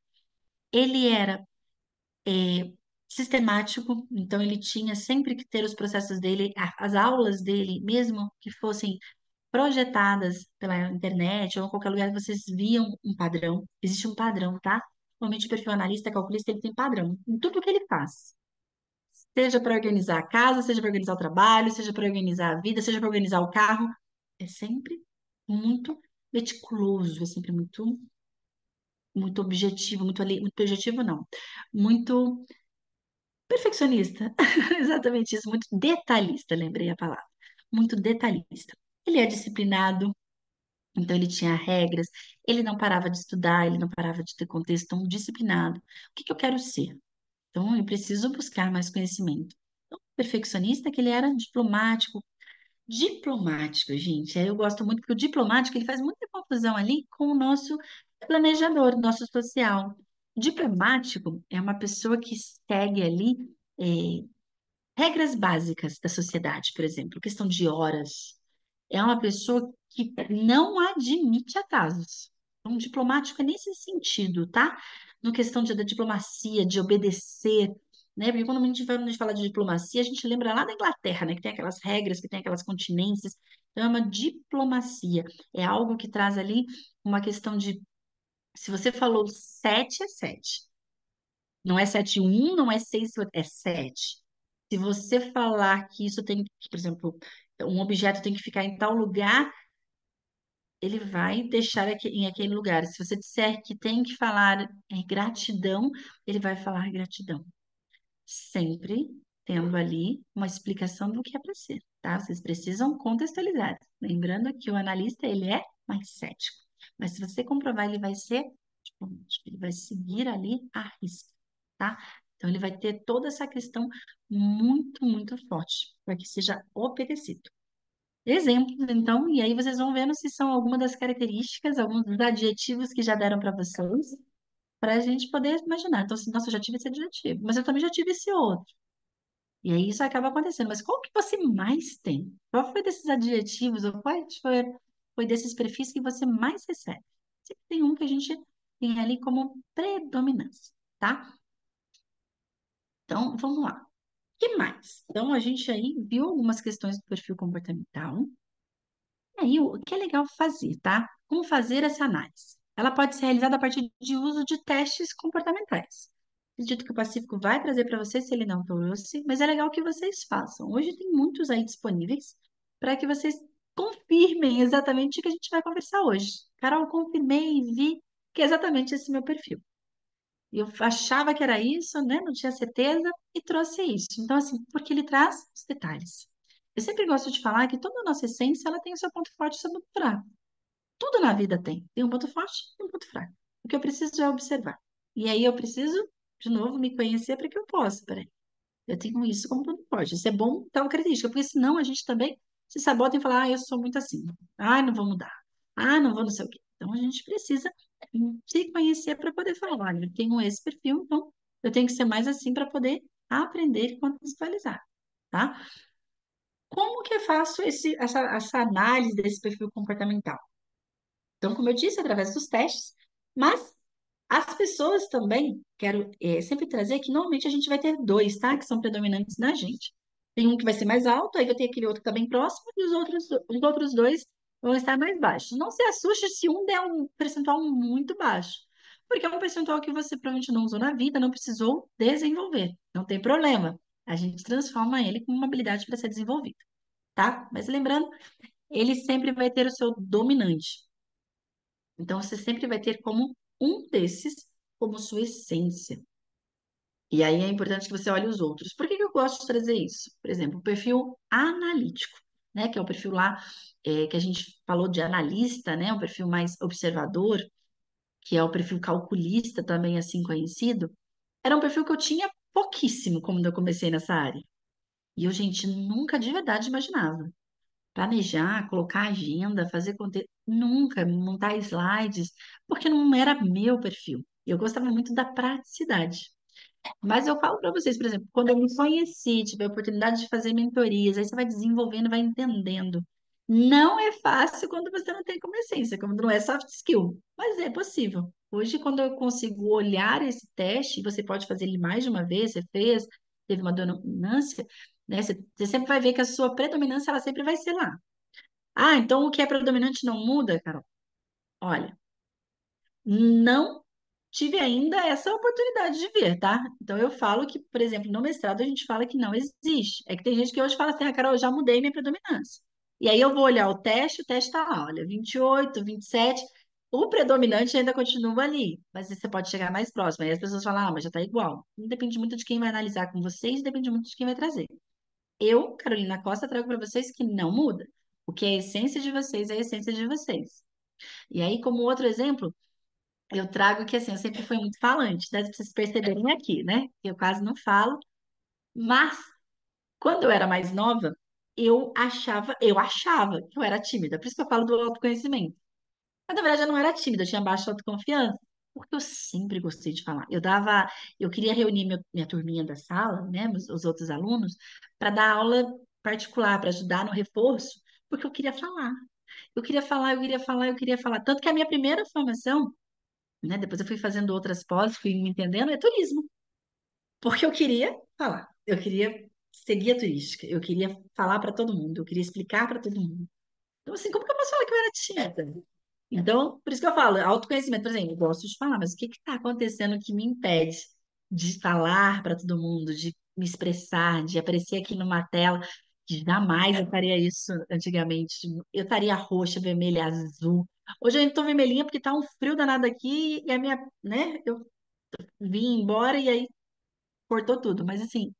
Ele era sistemático, então ele tinha sempre que ter os processos dele, as aulas dele, mesmo que fossem projetadas pela internet ou em qualquer lugar, vocês viam um padrão. Existe um padrão, tá? Normalmente o perfil analista, calculista, ele tem padrão em tudo que ele faz. Seja para organizar a casa, seja para organizar o trabalho, seja para organizar a vida, seja para organizar o carro. É sempre muito meticuloso, é sempre muito objetivo, muito objetivo não, muito perfeccionista. Exatamente isso, muito detalhista, lembrei a palavra. Muito detalhista. Ele é disciplinado, então ele tinha regras, ele não parava de estudar, ele não parava de ter contexto, então disciplinado. O que que eu quero ser? Então eu preciso buscar mais conhecimento. Então, perfeccionista que ele era diplomático. Diplomático, gente, aí eu gosto muito porque o diplomático ele faz muita confusão ali com o nosso planejador, nosso social. O diplomático é uma pessoa que segue ali eh, regras básicas da sociedade, por exemplo, questão de horas. É uma pessoa que não admite atrasos. Um diplomático é nesse sentido, tá? No questão da diplomacia, de obedecer, né? Porque quando a gente fala de diplomacia, a gente lembra lá da Inglaterra, né? Que tem aquelas regras, que tem aquelas continências. Então, é uma diplomacia. É algo que traz ali uma questão de, se você falou sete, é sete. Não é 7-1, não é 6, é 7. Se você falar que isso tem, que, por exemplo, um objeto tem que ficar em tal lugar, ele vai deixar em aquele lugar. Se você disser que tem que falar gratidão, ele vai falar gratidão. Sempre tendo ali uma explicação do que é para ser, tá? Vocês precisam contextualizar. Lembrando que o analista, ele é mais cético. Mas se você comprovar, ele vai ser, tipo, ele vai seguir ali a risca, tá? Então, ele vai ter toda essa questão muito, muito forte, para que seja obedecido. Exemplos, então, e aí vocês vão vendo se são algumas das características, alguns dos adjetivos que já deram para vocês, para a gente poder imaginar. Então, assim, nossa, eu já tive esse adjetivo, mas eu também já tive esse outro. E aí isso acaba acontecendo. Mas qual que você mais tem? Qual foi desses adjetivos, ou foi desses perfis que você mais recebe? Sempre tem um que a gente tem ali como predominância, tá? Então, vamos lá. O que mais? Então, a gente aí viu algumas questões do perfil comportamental. E aí, o que é legal fazer, tá? Como fazer essa análise? Ela pode ser realizada a partir de uso de testes comportamentais. Acredito que o Pacífico vai trazer para vocês se ele não trouxe, mas é legal que vocês façam. Hoje tem muitos aí disponíveis para que vocês confirmem exatamente o que a gente vai conversar hoje. Carol, confirmei e vi que é exatamente esse meu perfil. Eu achava que era isso, né? Não tinha certeza e trouxe isso. Então, assim, porque ele traz os detalhes. Eu sempre gosto de falar que toda a nossa essência, ela tem o seu ponto forte e o seu ponto fraco. Tudo na vida tem. Tem um ponto forte e um ponto fraco. O que eu preciso é observar. E aí eu preciso, de novo, me conhecer para que eu possa. Peraí, eu tenho isso como ponto forte. Isso é bom, tal característica. Porque senão a gente também se sabota e fala, eu sou muito assim. Ah, não vou mudar. Ah, não vou não sei o quê. Então a gente precisa se conhecer para poder falar, olha, eu tenho esse perfil, então eu tenho que ser mais assim para poder aprender e contextualizar, tá? Como que eu faço essa análise desse perfil comportamental? Então, como eu disse, através dos testes, mas as pessoas também, quero sempre trazer que normalmente a gente vai ter dois, tá? Que são predominantes na gente. Tem um que vai ser mais alto, aí vai ter aquele outro que está bem próximo, e os outros dois vão estar mais baixos. Não se assuste se um der um percentual muito baixo, porque é um percentual que você provavelmente não usou na vida, não precisou desenvolver. Não tem problema. A gente transforma ele como uma habilidade para ser desenvolvida, tá? Mas lembrando, ele sempre vai ter o seu dominante. Então, você sempre vai ter como um desses como sua essência. E aí é importante que você olhe os outros. Por que que eu gosto de trazer isso? Por exemplo, o perfil analítico, né? Que é o perfil lá que a gente falou de analista, né? O perfil mais observador, que é o perfil calculista, também assim conhecido. Era um perfil que eu tinha pouquíssimo quando eu comecei nessa área. E eu, gente, nunca de verdade imaginava planejar, colocar agenda, fazer conteúdo, nunca montar slides, porque não era meu perfil. Eu gostava muito da praticidade. Mas eu falo para vocês, por exemplo, quando eu me conheci, tive a oportunidade de fazer mentorias, aí você vai desenvolvendo, vai entendendo. Não é fácil quando você não tem como essência, quando não é soft skill, mas é possível. Hoje, quando eu consigo olhar esse teste, você pode fazer ele mais de uma vez, você fez, teve uma dominância, né? Você sempre vai ver que a sua predominância, ela sempre vai ser lá. Ah, então o que é predominante não muda, Carol? Olha, não tive ainda essa oportunidade de ver, tá? Então eu falo que, por exemplo, no mestrado a gente fala que não existe. É que tem gente que hoje fala assim, ah, Carol, eu já mudei minha predominância. E aí eu vou olhar o teste tá lá, olha, 28, 27. O predominante ainda continua ali, mas você pode chegar mais próximo. Aí as pessoas falam, ah, mas já tá igual. Não depende muito de quem vai analisar com vocês, depende muito de quem vai trazer. Eu, Carolina Costa, trago para vocês que não muda. O que é a essência de vocês é a essência de vocês. E aí, como outro exemplo, eu trago que assim, eu sempre fui muito falante, né? Pra vocês perceberem aqui, né? Eu quase não falo, mas quando eu era mais nova, eu achava que eu era tímida. Por isso que eu falo do autoconhecimento. Mas na verdade eu não era tímida, eu tinha baixa autoconfiança, porque eu sempre gostei de falar. Eu queria reunir minha turminha da sala, né, os outros alunos, para dar aula particular, para ajudar no reforço, porque eu queria falar. Eu queria falar, eu queria falar, eu queria falar. Tanto que a minha primeira formação, né, depois eu fui fazendo outras pós, fui me entendendo, é turismo. Porque eu queria falar, eu queria seguir a turística, eu queria falar para todo mundo, eu queria explicar para todo mundo. Então, assim, como que eu posso falar que eu era tímida? Então, por isso que eu falo, autoconhecimento, por exemplo, eu gosto de falar, mas o que está acontecendo que me impede de falar para todo mundo, de me expressar, de aparecer aqui numa tela? Que jamais eu faria isso antigamente. Eu estaria roxa, vermelha, azul. Hoje eu estou vermelhinha porque está um frio danado aqui e a minha, né? Eu vim embora e aí cortou tudo. Mas assim,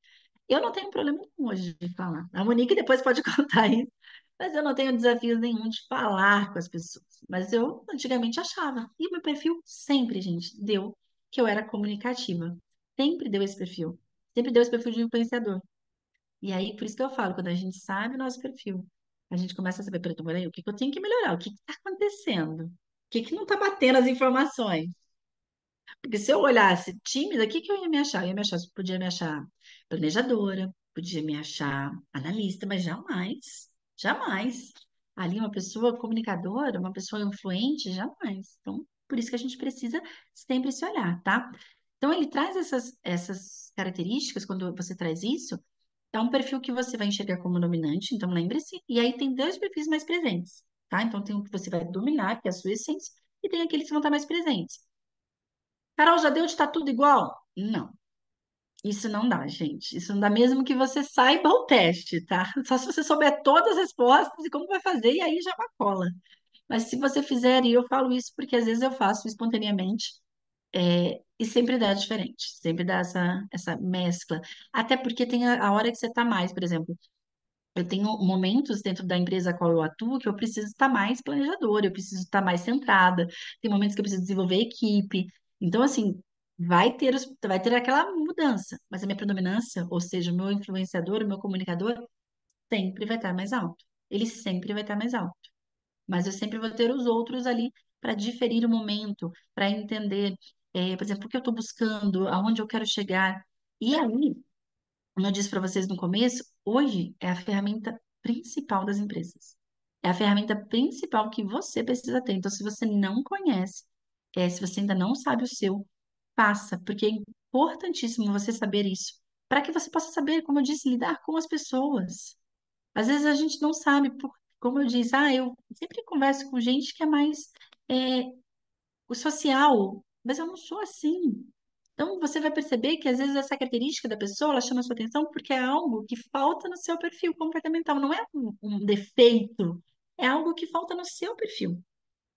eu não tenho problema nenhum hoje de falar. A Monique depois pode contar isso. Mas eu não tenho desafio nenhum de falar com as pessoas. Mas eu antigamente achava. E o meu perfil sempre, gente, deu que eu era comunicativa. Sempre deu esse perfil. Sempre deu esse perfil de influenciador. E aí, por isso que eu falo, quando a gente sabe o nosso perfil, a gente começa a saber, peraí, o que que eu tenho que melhorar? O que está acontecendo? O que que não está batendo as informações? Porque se eu olhasse tímida, o que que eu ia me achar? Eu ia me achar, podia me achar planejadora, podia me achar analista, mas jamais, jamais. Ali uma pessoa comunicadora, uma pessoa influente, jamais. Então, por isso que a gente precisa sempre se olhar, tá? Então, ele traz essas características, quando você traz isso, é um perfil que você vai enxergar como dominante, então lembre-se, e aí tem dois perfis mais presentes, tá? Então, tem o que você vai dominar, que é a sua essência, e tem aqueles que vão estar mais presentes. Carol, já deu de estar tudo igual? Não, isso não dá, gente. Isso não dá mesmo que você saiba o teste, tá? Só se você souber todas as respostas e como vai fazer, e aí já é uma cola. Mas se você fizer, e eu falo isso porque às vezes eu faço espontaneamente, e sempre dá diferente, sempre dá essa mescla. Até porque tem a hora que você tá mais, por exemplo. Eu tenho momentos dentro da empresa a qual eu atuo que eu preciso estar mais planejadora, eu preciso estar mais centrada. Tem momentos que eu preciso desenvolver equipe. Então, assim, vai ter aquela mudança, mas a minha predominância, ou seja, o meu influenciador, o meu comunicador, sempre vai estar mais alto. Ele sempre vai estar mais alto. Mas eu sempre vou ter os outros ali para diferir o momento, para entender, por exemplo, o que eu estou buscando, aonde eu quero chegar. E aí, como eu disse para vocês no começo, hoje é a ferramenta principal das empresas. É a ferramenta principal que você precisa ter. Então, se você não conhece, se você ainda não sabe o seu, faça, porque é importantíssimo você saber isso, para que você possa saber, como eu disse, lidar com as pessoas. Às vezes a gente não sabe, como eu disse, eu sempre converso com gente que é mais é, o social, mas eu não sou assim. Então, você vai perceber que às vezes essa característica da pessoa, ela chama a sua atenção porque é algo que falta no seu perfil comportamental, não é um defeito, é algo que falta no seu perfil.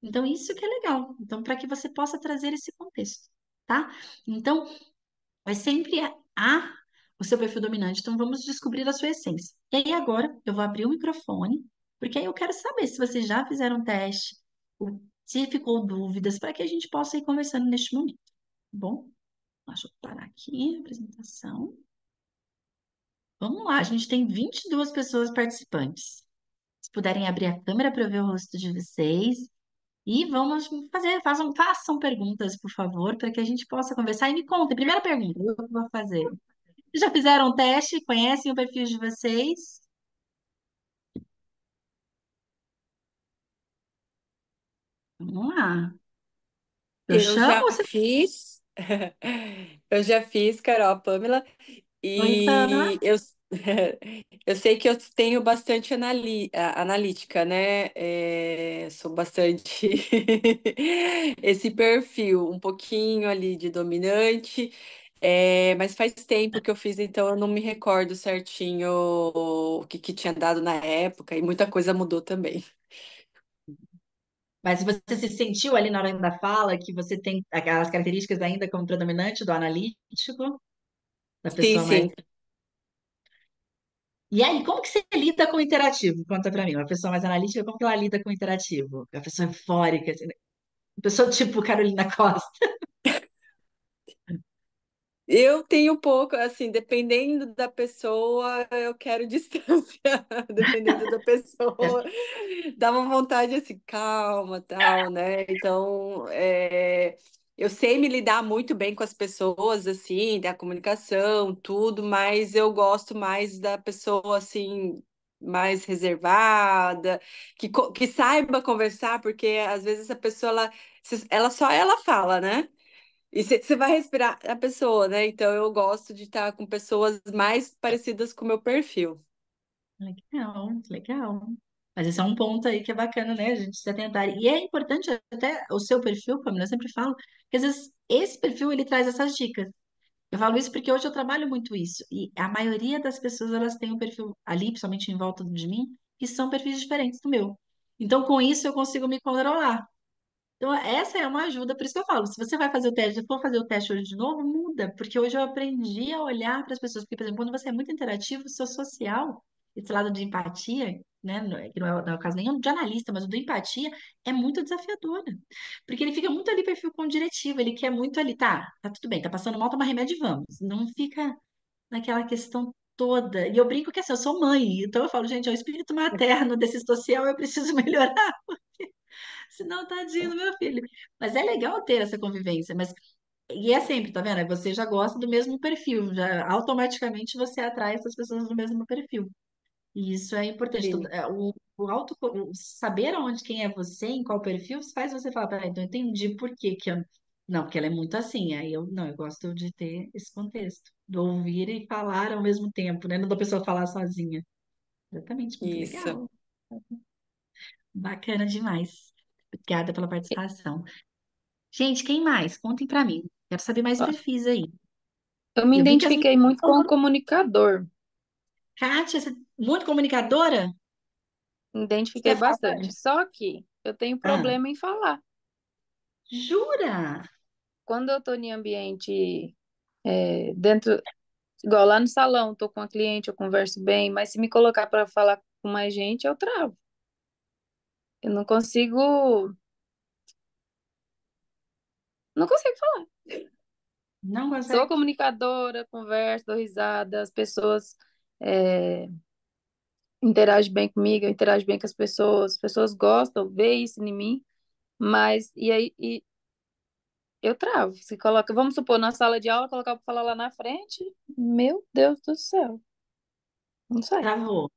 Então, isso que é legal. Então, para que você possa trazer esse contexto, tá? Então, é sempre o seu perfil dominante. Então, vamos descobrir a sua essência. E aí, agora, eu vou abrir o microfone, porque aí eu quero saber se vocês já fizeram um teste, se ficou dúvidas, para que a gente possa ir conversando neste momento, tá bom? Deixa eu parar aqui a apresentação. Vamos lá, a gente tem 22 pessoas participantes. Se puderem abrir a câmera para eu ver o rosto de vocês. E vamos façam perguntas, por favor, para que a gente possa conversar. E me contem, primeira pergunta, eu que vou fazer. Vocês já fizeram um teste? Conhecem o perfil de vocês? Vamos lá. Eu Eu chamo já ou você... fiz, eu já fiz, Carol, Pamela, Oi, Pamela. E eu, eu sei que eu tenho bastante analítica, né? Sou bastante esse perfil, um pouquinho ali de dominante, mas faz tempo que eu fiz, então eu não me recordo certinho o que tinha dado na época, e muita coisa mudou também. Mas você se sentiu ali na hora da fala que você tem aquelas características ainda como predominante do analítico, da Sim, pessoa mais. sim. E aí, como que você lida com o interativo? Conta pra mim, uma pessoa mais analítica, como que ela lida com o interativo? A pessoa eufórica, assim, né? Uma pessoa tipo Carolina Costa. Eu tenho um pouco, assim, dependendo da pessoa, eu quero distância. Dependendo da pessoa, dá uma vontade assim, calma, tal, né? Então, eu sei me lidar muito bem com as pessoas, assim, da comunicação, tudo, mas eu gosto mais da pessoa, assim, mais reservada, que saiba conversar, porque às vezes a pessoa, ela fala, né? E você vai respirar a pessoa, né? Então eu gosto de estar com pessoas mais parecidas com o meu perfil. Legal, legal. Mas esse é um ponto aí que é bacana, né? A gente se atentar. E é importante até o seu perfil, como eu sempre falo, que às vezes esse perfil ele traz essas dicas. Eu falo isso porque hoje eu trabalho muito isso. E a maioria das pessoas, elas têm um perfil ali, principalmente em volta de mim, que são perfis diferentes do meu. Então, com isso, eu consigo me controlar. Então, essa é uma ajuda, por isso que eu falo, se você vai fazer o teste, se for fazer o teste hoje de novo, muda, porque hoje eu aprendi a olhar para as pessoas, porque, por exemplo, quando você é muito interativo, o seu social, esse lado de empatia, né, que não é o caso nenhum de analista, mas o de empatia, é muito desafiador, né? Porque ele fica muito ali perfil com diretivo, ele quer muito ali, tá tudo bem, tá passando mal, toma remédio e vamos. Não fica naquela questão toda. E eu brinco que assim, eu sou mãe, então eu falo, gente, é o espírito materno desse social, eu preciso melhorar. Senão, tadinho do meu filho. Mas é legal ter essa convivência, mas e é sempre, tá vendo? Você já gosta do mesmo perfil, já automaticamente você atrai essas pessoas do mesmo perfil. E isso é importante. Sim, O saber aonde quem é você, em qual perfil, faz você falar, peraí, então eu entendi por que que eu. Não, porque ela é muito assim. Aí eu não, eu gosto de ter esse contexto, de ouvir e falar ao mesmo tempo, né? Não da pessoa falar sozinha. Exatamente, muito isso. legal. Bacana demais. Obrigada pela participação. Gente, quem mais? Contem pra mim. Quero saber mais Ó, perfis aí. eu me Eu vi que as identifiquei meninas muito com o foram. comunicador. Kátia, você é muito comunicadora? Me Você identifiquei fala? bastante. Só que eu tenho Ah, problema em falar. jura? Quando eu tô em ambiente dentro, igual lá no salão, tô com a cliente, eu converso bem, mas se me colocar para falar com mais gente, eu travo. Eu não consigo falar. Não Sou consegue? comunicadora, converso, dou risada, as pessoas é, interagem bem comigo, eu interajo bem com as pessoas gostam, vê isso em mim, mas e aí eu travo. Se coloca, vamos supor, na sala de aula, colocar para falar lá na frente, meu Deus do céu, não sai. Travou.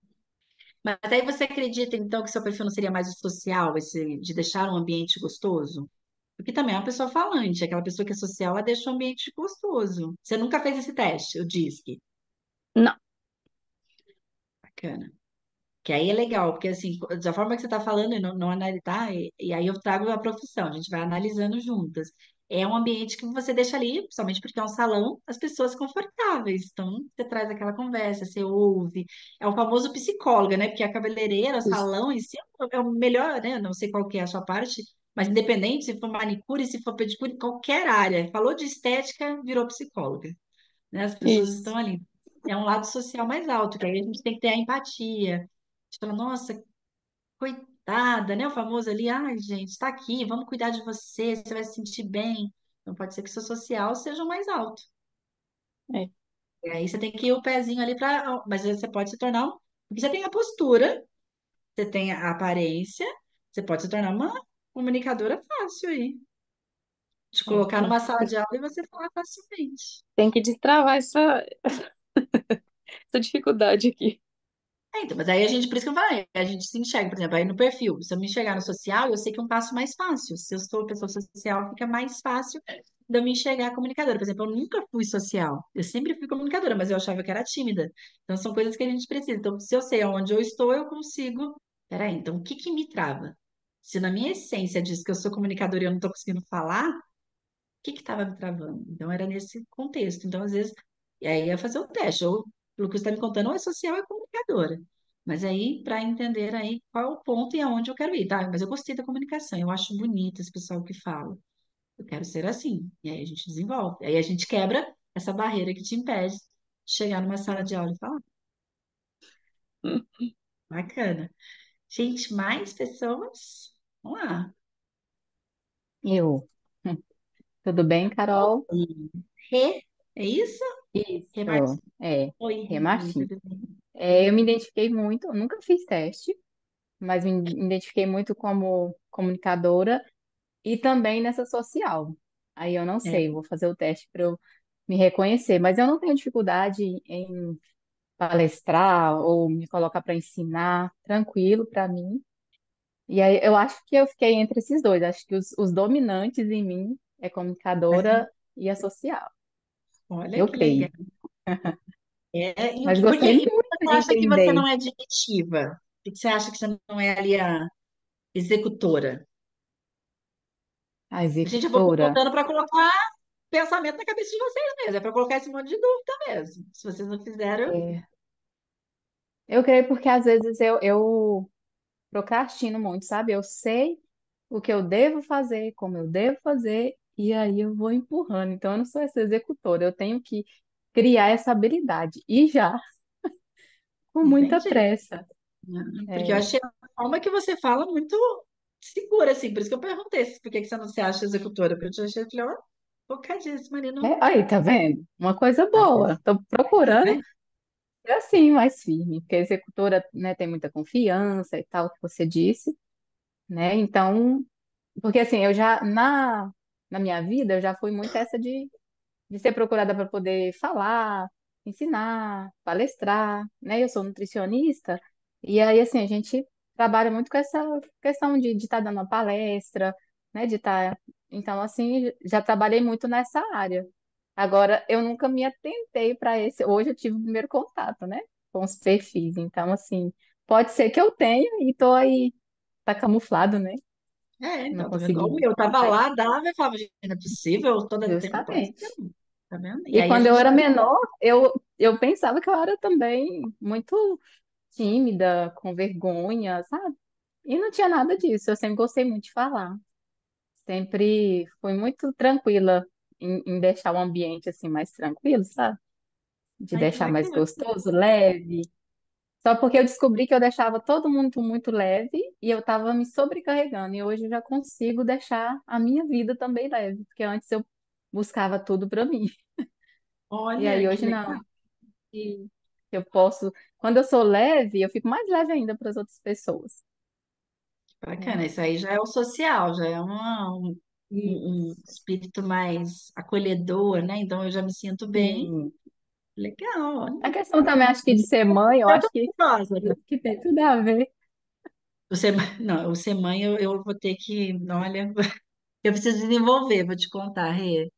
Mas aí você acredita, então, que seu perfil não seria mais o social, esse de deixar um ambiente gostoso? Porque também é uma pessoa falante, aquela pessoa que é social, ela deixa o ambiente gostoso. Você nunca fez esse teste, o DISC. Não, Bacana. Que aí é legal, porque assim, da forma que você está falando, e não analisar, e aí eu trago a profissão, a gente vai analisando juntas. É um ambiente que você deixa ali, principalmente porque é um salão, as pessoas confortáveis. Então, você traz aquela conversa, você ouve. É o famoso psicóloga, né? Porque a cabeleireira, o salão em si é o melhor, né? Não sei qual que é a sua parte, mas independente se for manicure, se for pedicure, qualquer área. Falou de estética, virou psicóloga, né? As pessoas isso, estão ali. É um lado social mais alto, que aí a gente tem que ter a empatia. A gente fala, nossa, coitada, né? O famoso ali, ai, gente, está aqui, vamos cuidar de você, você vai se sentir bem. Não pode ser que o seu social seja o mais alto. é, E aí você tem que ir o pezinho ali para. Mas aí você pode se tornar um. Porque você tem a postura, você tem a aparência, você pode se tornar uma comunicadora fácil aí. Te colocar tem, numa sala de aula e você falar facilmente. tem que destravar essa dificuldade aqui. Então, mas aí a gente, por isso que eu falei, a gente se enxerga, por exemplo, aí no perfil. Se eu me enxergar no social, eu sei que é um passo mais fácil. Se eu sou pessoa social, fica mais fácil de eu me enxergar comunicadora. Por exemplo, eu nunca fui social. Eu sempre fui comunicadora, mas eu achava que era tímida. Então, são coisas que a gente precisa. Então, se eu sei aonde eu estou, eu consigo. Peraí, então o que que me trava? Se na minha essência diz que eu sou comunicadora e eu não estou conseguindo falar, o que que estava me travando? Então, era nesse contexto. Então, às vezes, e aí ia fazer o teste. Ou, pelo que você está me contando, ou é social ou é comunicadora. Mas aí, para entender aí qual é o ponto e aonde eu quero ir, tá? Mas eu gostei da comunicação, eu acho bonito esse pessoal que fala. Eu quero ser assim. E aí a gente desenvolve. Aí a gente quebra essa barreira que te impede de chegar numa sala de aula e falar. Bacana. Gente, mais pessoas? Vamos lá. Eu. Tudo bem, Carol? Oi. Rê, é isso? Rê Martins. Isso, é, Oi, Rê, Remartim. tudo bem? Eu me identifiquei muito, eu nunca fiz teste, mas me identifiquei muito como comunicadora e também nessa social. Aí eu não É, sei, vou fazer o teste para eu me reconhecer, mas eu não tenho dificuldade em palestrar ou me colocar para ensinar, tranquilo para mim. E aí eu acho que eu fiquei entre esses dois, acho que os dominantes em mim é bacana. comunicadora e a social, Olha eu que legal. creio. E Mas por que gostei e por muito que você de acha que você não entender é diretiva? Por que você acha que você não é ali a executora? a Gente, eu vou executora. perguntando para colocar pensamento na cabeça de vocês mesmo. É para colocar esse monte de dúvida mesmo. Se vocês não fizeram, É, eu creio porque às vezes eu procrastino muito, sabe? Eu sei o que eu devo fazer, como eu devo fazer, e aí eu vou empurrando. Então eu não sou essa executora, eu tenho que criar essa habilidade. E já, com muita entendi. pressa. Porque eu É, achei a forma que você fala muito segura, assim. Por isso que eu perguntei por que que você não se acha executora. Porque eu te achei, falei, ó, focadíssima ali no. aí, tá vendo? Uma coisa Tá boa. Estou procurando vendo? ser assim, mais firme, porque a executora, né, tem muita confiança e tal, que você disse, né? Então, porque assim, eu já, na minha vida, eu já fui muito essa de ser procurada para poder falar, ensinar, palestrar, né? Eu sou nutricionista, e aí, assim, a gente trabalha muito com essa questão de estar dando uma palestra, né? De estar. Então, assim, já trabalhei muito nessa área. Agora, eu nunca me atentei para esse. Hoje eu tive o primeiro contato, né? Com os perfis. Então, assim, pode ser que eu tenha e tô aí, tá camuflado, né? Não Então, tá vendo? Igual o consegui. meu, tava lá, dava e falava, gente, não é possível, todo tempo Justamente. aparecendo. Tá vendo? E E aí a quando eu gente. era menor, eu pensava que eu era também muito tímida, com vergonha, sabe? E não tinha nada disso. Eu sempre gostei muito de falar. Sempre fui muito tranquila em deixar o ambiente assim mais tranquilo, sabe? De Ai, que deixar mais bacana. gostoso, leve. Só porque eu descobri que eu deixava todo mundo muito leve e eu estava me sobrecarregando. E hoje eu já consigo deixar a minha vida também leve, porque antes eu buscava tudo para mim. E aí Olha, que hoje legal. não. E eu posso, quando eu sou leve, eu fico mais leve ainda para as outras pessoas, né? Bacana. Isso aí já é o social, já é um Isso. espírito mais acolhedor, né? Então eu já me sinto bem. Sim. Legal, A olha. questão também, acho que de ser mãe, eu Eu tô acho curiosa. que tem tudo a ver. Você, não, o ser mãe eu vou ter que, olha, eu preciso desenvolver, vou te contar, Rê.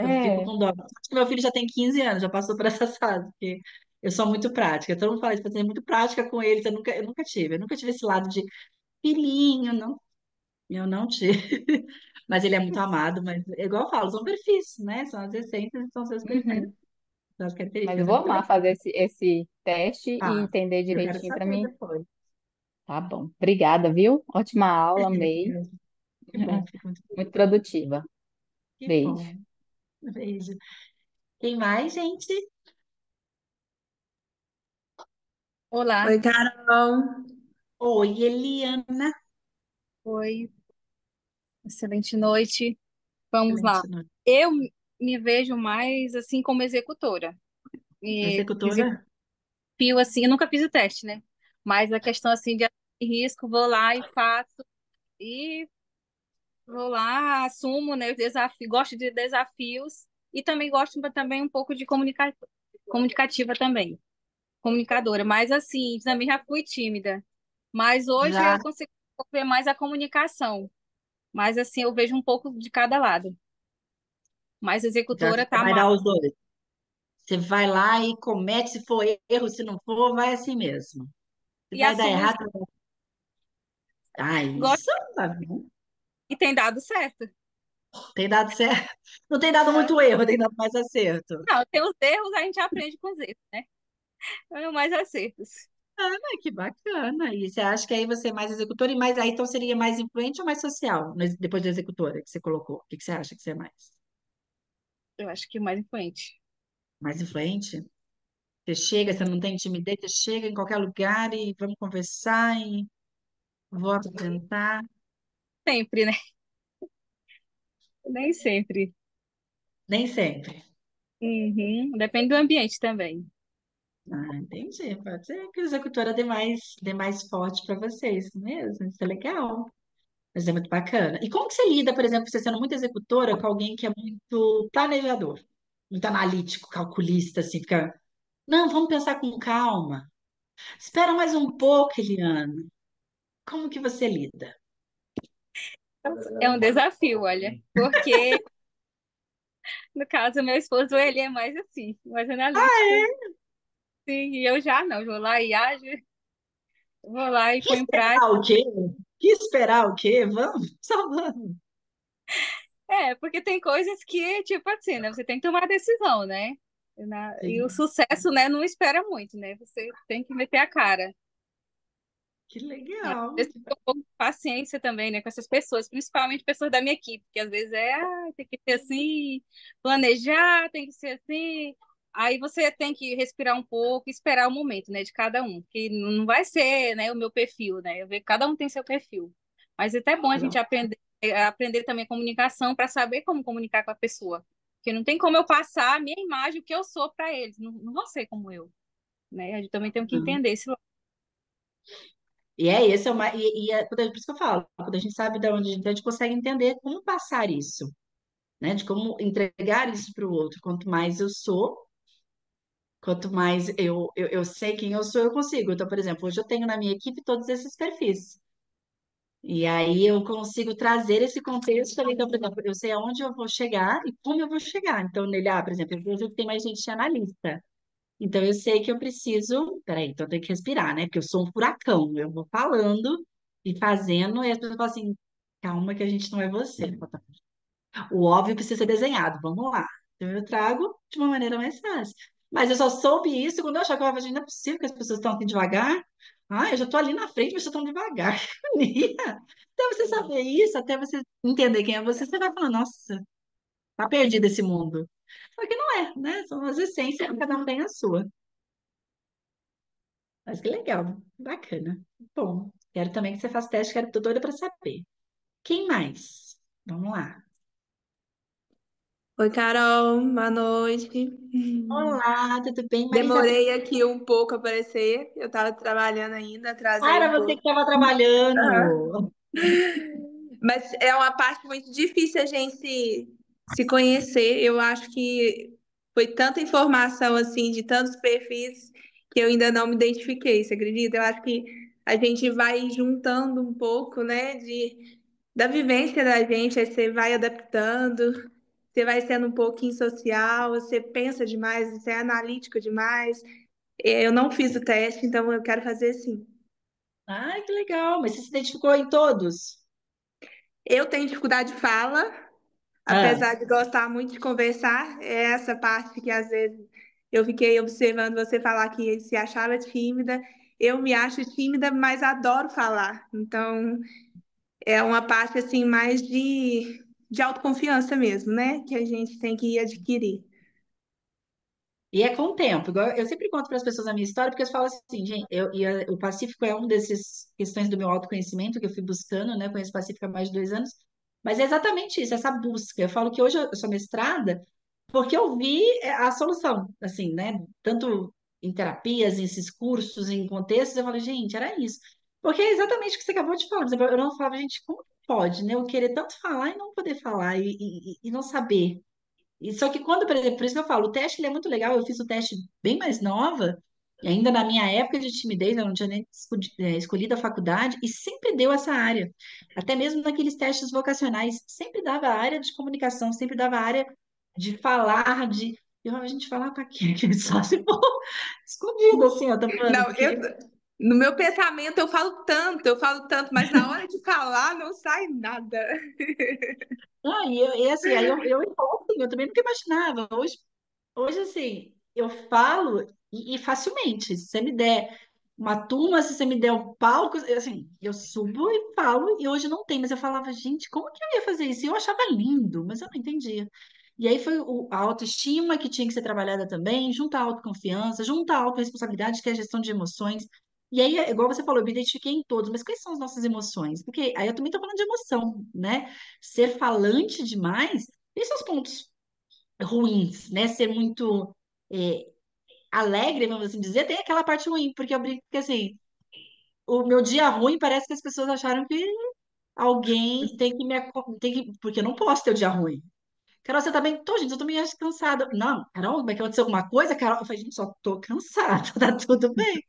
Eu fico É, com dó. Acho que meu filho já tem 15 anos, já passou por essa fase, porque eu sou muito prática. Todo mundo fala isso, você é muito prática com eles, eu nunca tive. Eu nunca tive esse lado de filhinho, não, eu não tive. Mas ele é muito amado, mas é igual eu falo, são perfis, né? São as essências, são seus perfis, uhum. são as Mas eu características. É vou muito amar legal. fazer esse teste e Ah, entender eu quero direitinho para saber mim. depois. Tá bom. Obrigada, viu? Ótima aula, amei. Que bom, fico muito Muito feliz. produtiva. Que Beijo. bom. Beijo. Tem mais, gente? Olá, Oi, Carol. Oi, Eliana. oi, excelente noite. Vamos lá. Excelente noite. Eu me vejo mais assim como executora. E Executora? desafio assim, eu nunca fiz o teste, né? Mas a questão assim de risco, vou lá e faço e vou lá, assumo, né, o desafio, gosto de desafios e também gosto também um pouco de comunicativa também, comunicadora, mas assim, também já fui tímida. Mas hoje Já. eu consigo ver mais a comunicação. Mas assim, eu vejo um pouco de cada lado. Mas a Então, executora você tá vai mal. dar os dois. Você vai lá e comete, se for erro, se não for, vai assim mesmo. Se E vai dar assumo errado, junto. Gosto isso tá bom. e tem dado certo. Tem dado certo. Não tem dado É. muito erro, tem dado mais acerto. Não, tem os erros, a gente aprende com os erros, né? É mais acertos. Ah, que bacana. E você acha que aí você é mais executora e mais aí então seria mais influente ou mais social, depois da executora que você colocou? O que que você acha que você é mais? Eu acho que o mais influente. Mais influente? Você chega, você não tem timidez, você chega em qualquer lugar e vamos conversar e vou apresentar. Sempre, né? Nem sempre. Nem sempre. Uhum. Depende do ambiente também. Ah, entendi. Pode ser que a executora dê mais forte para vocês, mesmo. Isso é legal. Mas é muito bacana. E como que você lida, por exemplo, você sendo muito executora com alguém que é muito planejador, muito analítico, calculista, assim, fica, não, vamos pensar com calma. Espera mais um pouco, Eliana. Como que você lida? É um desafio, olha, porque no caso, meu esposo, ele é mais assim, mais analítico. Sim, e eu já não, eu vou lá e ajo, vou lá e Que ponho em prática. esperar o quê? Que esperar o quê? Vamos, só vamos. É, porque tem coisas que, tipo assim, né, você tem que tomar a decisão, né? E o Sim, sucesso, né, não espera muito, né? Você tem que meter a cara. que Às legal. vezes tem um pouco de paciência também, né, com essas pessoas, principalmente pessoas da minha equipe, que às vezes tem que ser assim, planejar, tem que ser assim. Aí você tem que respirar um pouco, e esperar o momento, né, de cada um, que não vai ser, né, o meu perfil, né? Eu vejo que cada um tem seu perfil. Mas é até bom a gente aprender também comunicação para saber como comunicar com a pessoa. Porque não tem como eu passar a minha imagem, o que eu sou para eles, não vão ser como eu, né? A gente também tem que Uhum. entender esse lado. E é esse é uma e é por isso que eu falo, quando a gente sabe de onde a gente consegue entender como passar isso, né? De como entregar isso para o outro. Quanto mais eu sou, quanto mais eu sei quem eu sou, eu consigo. Então, por exemplo, hoje eu tenho na minha equipe todos esses perfis. E aí eu consigo trazer esse contexto ali. Então, por exemplo, eu sei aonde eu vou chegar e como eu vou chegar. Então, nele, por exemplo, eu vejo que tem mais gente analista. Então, eu sei que eu preciso. Peraí, então eu tenho que respirar, né? Porque eu sou um furacão. Eu vou falando e fazendo, e as pessoas falam assim: calma, que a gente não é você. O óbvio precisa ser desenhado, vamos lá. Então eu trago de uma maneira mais fácil. Mas eu só soube isso quando eu achava que eu falava, gente, não é possível que as pessoas estão assim devagar. Ah, eu já estou ali na frente, mas vocês estão devagar. Que agonia. Até você saber isso, até você entender quem é você, você vai falar, nossa, tá perdido esse mundo. Só que não é, né? São as essências, cada um tem a sua. Mas que legal, bacana. Bom, quero também que você faça teste, quero, tô doida para saber. Quem mais? Vamos lá. Oi, Carol, boa noite. Olá, tudo bem, Marisa? Demorei aqui um pouco a aparecer, eu estava trabalhando ainda, Ah, atrasei era um você que pouco. estava Ah. trabalhando. Mas é uma parte muito difícil a gente se conhecer. Eu acho que foi tanta informação assim, de tantos perfis, que eu ainda não me identifiquei, você acredita? Eu acho que a gente vai juntando um pouco, né, da vivência da gente, aí você vai adaptando, você vai sendo um pouquinho social, você pensa demais, você é analítico demais. Eu não fiz o teste, então eu quero fazer sim. Ai, que legal. Mas você se identificou em todos? Eu tenho dificuldade de fala, Ah, apesar de gostar muito de conversar, é essa parte que às vezes eu fiquei observando você falar que se achava tímida. Eu me acho tímida, mas adoro falar. Então, é uma parte assim mais de autoconfiança mesmo, né? Que a gente tem que adquirir. e é com o tempo. Igual eu sempre conto para as pessoas a minha história, porque eu falo assim, gente, o Pacífico é um desses questões do meu autoconhecimento que eu fui buscando, né? Conheço o Pacífico há mais de 2 anos. Mas é exatamente isso, essa busca. Eu falo que hoje eu sou mestrada porque eu vi a solução, assim, né? Tanto em terapias, nesses cursos, em contextos, eu falei, gente, era isso. Porque é exatamente o que você acabou de falar. Por exemplo, eu não falava, gente, como que pode, né? Eu querer tanto falar e não poder falar e não saber. E só que quando, por exemplo, por isso que eu falo, o teste ele é muito legal. Eu fiz o teste bem mais nova, e ainda na minha época de timidez, eu não tinha nem escolhido a faculdade, e sempre deu essa área. Até mesmo naqueles testes vocacionais, sempre dava a área de comunicação, sempre dava a área de falar, a gente falar pra quê? Só se for escondido, assim, ó, tá falando? Não, Porque no meu pensamento eu falo tanto, mas na hora de falar não sai nada. e assim, então, assim, eu também nunca imaginava. Hoje, assim, eu falo e facilmente. Se você me der uma turma, se você me der um palco, assim, eu subo e falo, e hoje não tem. Mas eu falava, gente, como que eu ia fazer isso? E eu achava lindo, mas eu não entendia. E aí foi a autoestima que tinha que ser trabalhada também, junto à autoconfiança, junto à autorresponsabilidade, que é a gestão de emoções. E aí, igual você falou, eu me identifiquei em todos, mas quais são as nossas emoções? Porque aí eu também estou falando de emoção, né? Ser falante demais, esses são os pontos ruins, né? Ser muito é, alegre, vamos assim dizer, tem aquela parte ruim, porque eu brinco que assim, o meu dia ruim parece que as pessoas acharam que alguém tem que, porque eu não posso ter o dia ruim. Carol, você tá bem? Tô, gente, eu tô meio cansada. Não, Carol, como é que aconteceu alguma coisa? Carol, eu falei, gente, só tô cansada, tá tudo bem.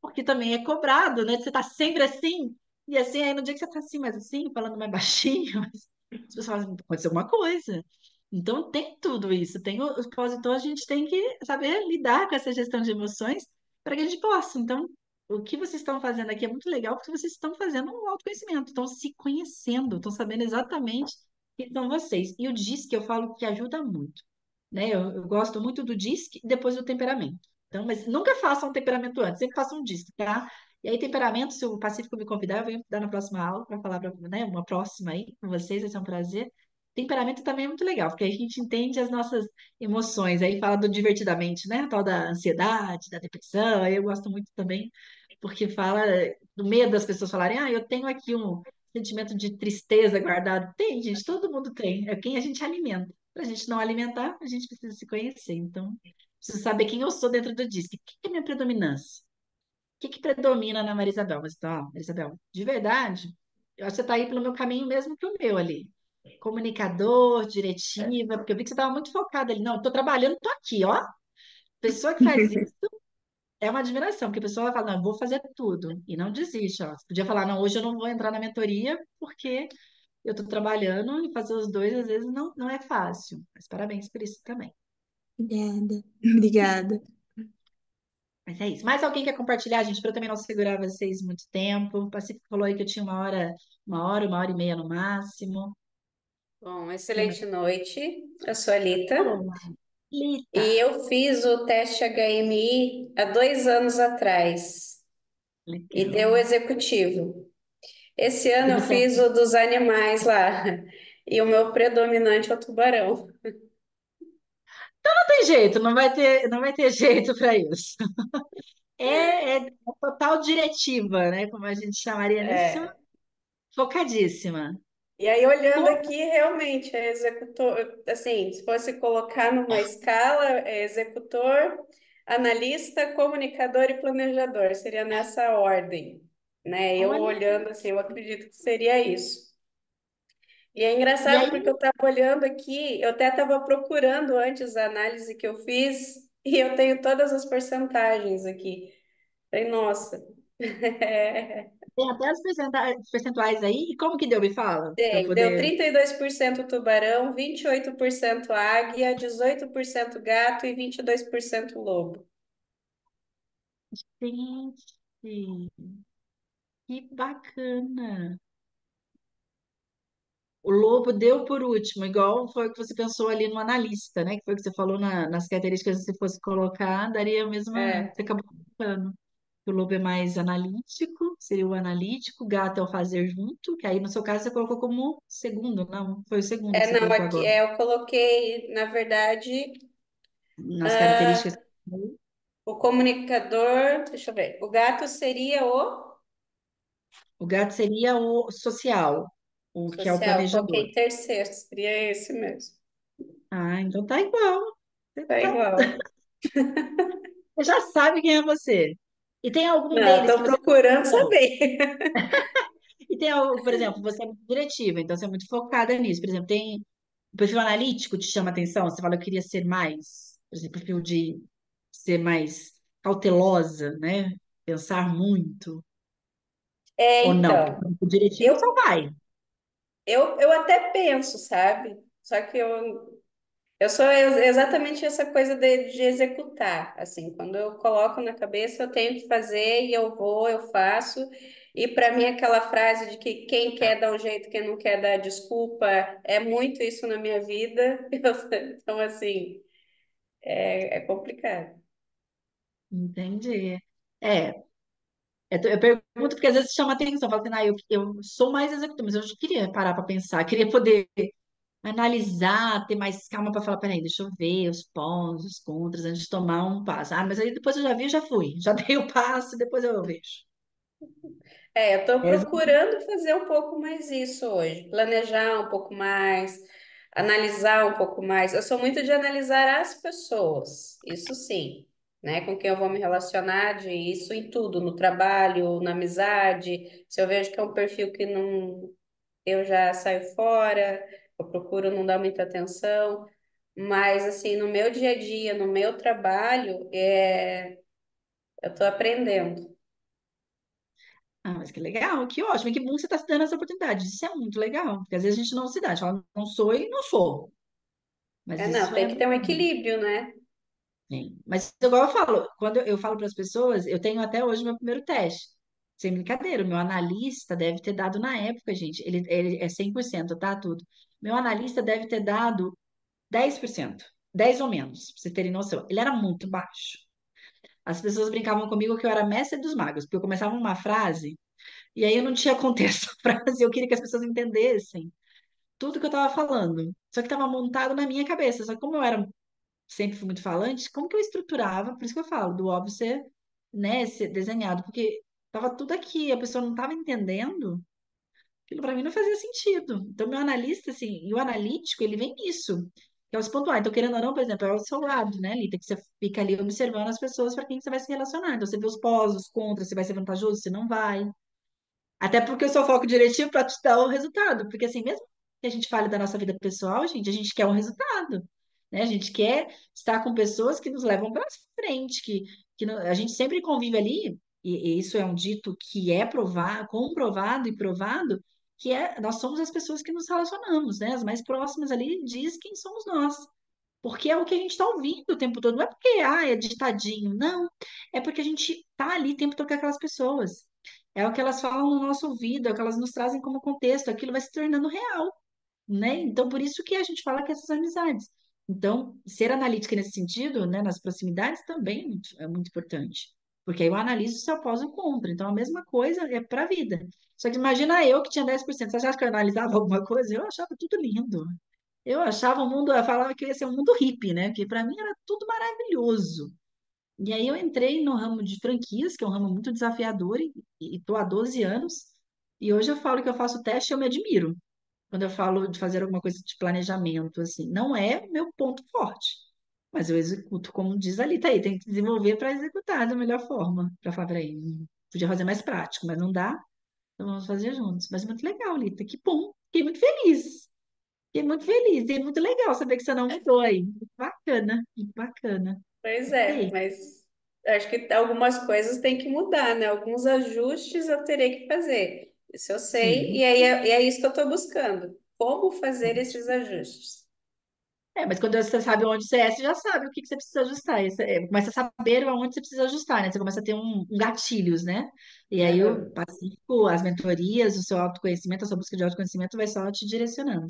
Porque também é cobrado, né? Você tá sempre assim, e assim, aí no dia que você tá assim, mais assim, falando mais baixinho, as pessoas falam, pode ser alguma coisa. Então tem tudo isso, tem os pós e tons, a gente tem que saber lidar com essa gestão de emoções para que a gente possa. Então, o que vocês estão fazendo aqui é muito legal, porque vocês estão fazendo um autoconhecimento, estão se conhecendo, estão sabendo exatamente quem são vocês. E o DISC eu falo que ajuda muito, né? Eu gosto muito do DISC e depois do temperamento. Então, mas nunca façam um temperamento antes, sempre façam um DISC, tá? E aí, temperamento, se o Pacífico me convidar, eu venho dar na próxima aula para falar, né, uma próxima aí com vocês, vai ser um prazer. Temperamento também é muito legal, porque aí a gente entende as nossas emoções, aí fala do divertidamente, né? A tal da ansiedade, da depressão, aí eu gosto muito também, porque fala do medo das pessoas falarem, eu tenho aqui um sentimento de tristeza guardado. Tem, gente, todo mundo tem, é quem a gente alimenta. Para a gente não alimentar, a gente precisa se conhecer. Então, preciso saber quem eu sou dentro do disco. O que é minha predominância? Que predomina na Marisabel? Mas, ó, Marisabel, de verdade, eu acho que você está aí pelo meu caminho mesmo que o meu ali. Comunicador, diretiva, porque eu vi que você estava muito focada ali. Não, estou trabalhando, estou aqui, ó. Pessoa que faz isso é uma admiração, porque a pessoa vai falar, não, eu vou fazer tudo. E não desiste, ó. Você podia falar, não, hoje eu não vou entrar na mentoria, porque eu estou trabalhando e fazer os dois, às vezes, não é fácil. Mas parabéns por isso também. Obrigada. Obrigada. Mas é isso. Mais alguém quer compartilhar, gente, para eu também não segurar vocês muito tempo? O Pacífico falou aí que eu tinha uma hora e meia no máximo. Bom, Quem mais? excelente noite. Eu sou a Lita Olá, Lita. e eu fiz o teste HMI há 2 anos atrás e Legal. deu executivo. Esse E ano eu você fiz o dos animais lá e o meu predominante é o tubarão. não tem jeito, não vai ter jeito para isso. É total diretiva, né? Como a gente chamaria nisso, É. focadíssima. E aí, olhando Como aqui, realmente, é executor, assim, se fosse colocar numa escala, é executor, analista, comunicador e planejador, seria nessa ordem, né? Eu olha, olhando assim, eu acredito que seria isso. E é e engraçado aí porque eu estava olhando aqui, eu até estava procurando antes a análise que eu fiz, e eu tenho todas as porcentagens aqui. Falei, nossa, tem até as percentuais aí. E como que deu? Me fala, para eu deu poder. 32% tubarão, 28% águia, 18% gato e 22% lobo. Gente, que bacana. O lobo deu por último, igual foi o que você pensou ali no analista, né? Que foi o que você falou nas características, se você fosse colocar, daria a mesma. É, Você acabou colocando. O lobo é mais analítico, seria o analítico, o gato é o fazer junto, que aí no seu caso você colocou como segundo, não? Foi o segundo que você não, colocou aqui agora. eu coloquei, na verdade, Nas características. o comunicador, deixa eu ver, o gato seria o O gato seria o social, o que é o social, planejador. coloquei terceiro, seria esse mesmo. Ah, então tá igual. Você Tá igual. você já sabe quem é você. E tem algum Não, deles que estou você. procurando saber. E tem algo, por exemplo, você é muito diretiva, então você é muito focada nisso. Por exemplo, tem o perfil analítico te chama atenção, você fala, eu queria ser mais, por exemplo, perfil de ser mais cautelosa, né? Pensar muito, ou não, Então, o diretivo só eu, vai. eu até penso, sabe? Só que eu Eu sou exatamente essa coisa de executar, assim, quando eu coloco na cabeça, eu tenho que fazer e eu vou, eu faço. E para mim aquela frase de que quem quer dá um jeito, quem não quer dá desculpa, é muito isso na minha vida. Então, assim, é complicado. Entendi. É, eu pergunto porque às vezes chama atenção, falo assim, eu sou mais executiva, mas eu já queria parar para pensar, queria poder analisar, ter mais calma para falar, peraí, deixa eu ver os pós, os contras, antes de tomar um passo. Ah, mas aí depois eu já vi, já fui, já dei o passo, depois eu vejo. Eu estou É, procurando fazer um pouco mais isso hoje, planejar um pouco mais, analisar um pouco mais. Eu sou muito de analisar as pessoas, isso sim, né? Com quem eu vou me relacionar, de isso em tudo, no trabalho, na amizade. Se eu vejo que é um perfil que não, eu já saio fora, eu procuro não dar muita atenção. Mas assim, no meu dia a dia, no meu trabalho, eu estou aprendendo. ah, mas que legal, que ótimo, e que bom que você está se dando essa oportunidade. Isso é muito legal, porque às vezes a gente não se dá, a gente fala, não sou e não sou. Mas Não, isso tem é que ter um bom. equilíbrio, né? Sim. Mas igual eu falo, quando eu falo para as pessoas, eu tenho até hoje meu primeiro teste. Sem brincadeira, o meu analista deve ter dado na época, gente, ele é 100%, tá? Tudo. Meu analista deve ter dado 10%, 10 ou menos, pra vocês terem noção. Ele era muito baixo. As pessoas brincavam comigo que eu era mestre dos magos, porque eu começava uma frase e aí eu não tinha contexto da frase, eu queria que as pessoas entendessem tudo que eu estava falando. Só que estava montado na minha cabeça. Só que como eu era sempre fui muito falante, como que eu estruturava? Por isso que eu falo, do óbvio ser, né, ser desenhado, porque tava tudo aqui, a pessoa não estava entendendo, aquilo para mim não fazia sentido. Então, meu analista, assim, e o analítico, ele vem nisso, que é os pontuais. Então, querendo ou não, por exemplo, é o seu lado, né, Lita, que você fica ali observando as pessoas para quem você vai se relacionar. Então, você vê os pós, os contras, se vai ser vantajoso, se não vai. Até porque eu só foco diretivo para te dar o resultado. Porque assim, mesmo que a gente fale da nossa vida pessoal, gente, a gente quer um resultado, né? A gente quer estar com pessoas que nos levam para frente, a gente sempre convive ali, e isso é um dito que é provado, comprovado e provado, que é nós somos as pessoas que nos relacionamos, né? As mais próximas ali diz quem somos nós. Porque é o que a gente está ouvindo o tempo todo. Não é porque, é ditadinho. Não. É porque a gente tá ali o tempo todo com aquelas pessoas. É o que elas falam no nosso ouvido, é o que elas nos trazem como contexto. Aquilo vai se tornando real, né? Então, por isso que a gente fala que essas amizades. Então, ser analítica nesse sentido, né, nas proximidades também é muito importante. Porque aí eu analiso se eu pós ou contra. Então, a mesma coisa é para a vida. Só que imagina eu que tinha 10%. Você acha que eu analisava alguma coisa? Eu achava tudo lindo. Eu achava o mundo, eu falava que ia ser um mundo hippie, né? Porque para mim era tudo maravilhoso. E aí eu entrei no ramo de franquias, que é um ramo muito desafiador, e estou há 12 anos. E hoje eu falo que eu faço teste e eu me admiro. Quando eu falo de fazer alguma coisa de planejamento, assim, não é meu ponto forte. Mas eu executo, como diz ali, tá aí, tem que desenvolver para executar da melhor forma. Para falar, peraí, podia fazer mais prático, mas não dá, então vamos fazer juntos. Mas muito legal, Lita, que bom, fiquei muito feliz. Fiquei muito feliz e é muito legal saber que você não mudou aí. Muito bacana, muito bacana. Pois é, Gostei. mas acho que algumas coisas têm que mudar, né? Alguns ajustes eu terei que fazer. Isso eu sei, Sim, e é isso que eu estou buscando. Como fazer esses ótimo. ajustes? Mas quando você sabe onde você é, você já sabe o que que você precisa ajustar. Começa a saber aonde você precisa ajustar, né? Você começa a ter um gatilhos, né? E aí o Aham. Pacífico, as mentorias, o seu autoconhecimento, a sua busca de autoconhecimento vai só te direcionando.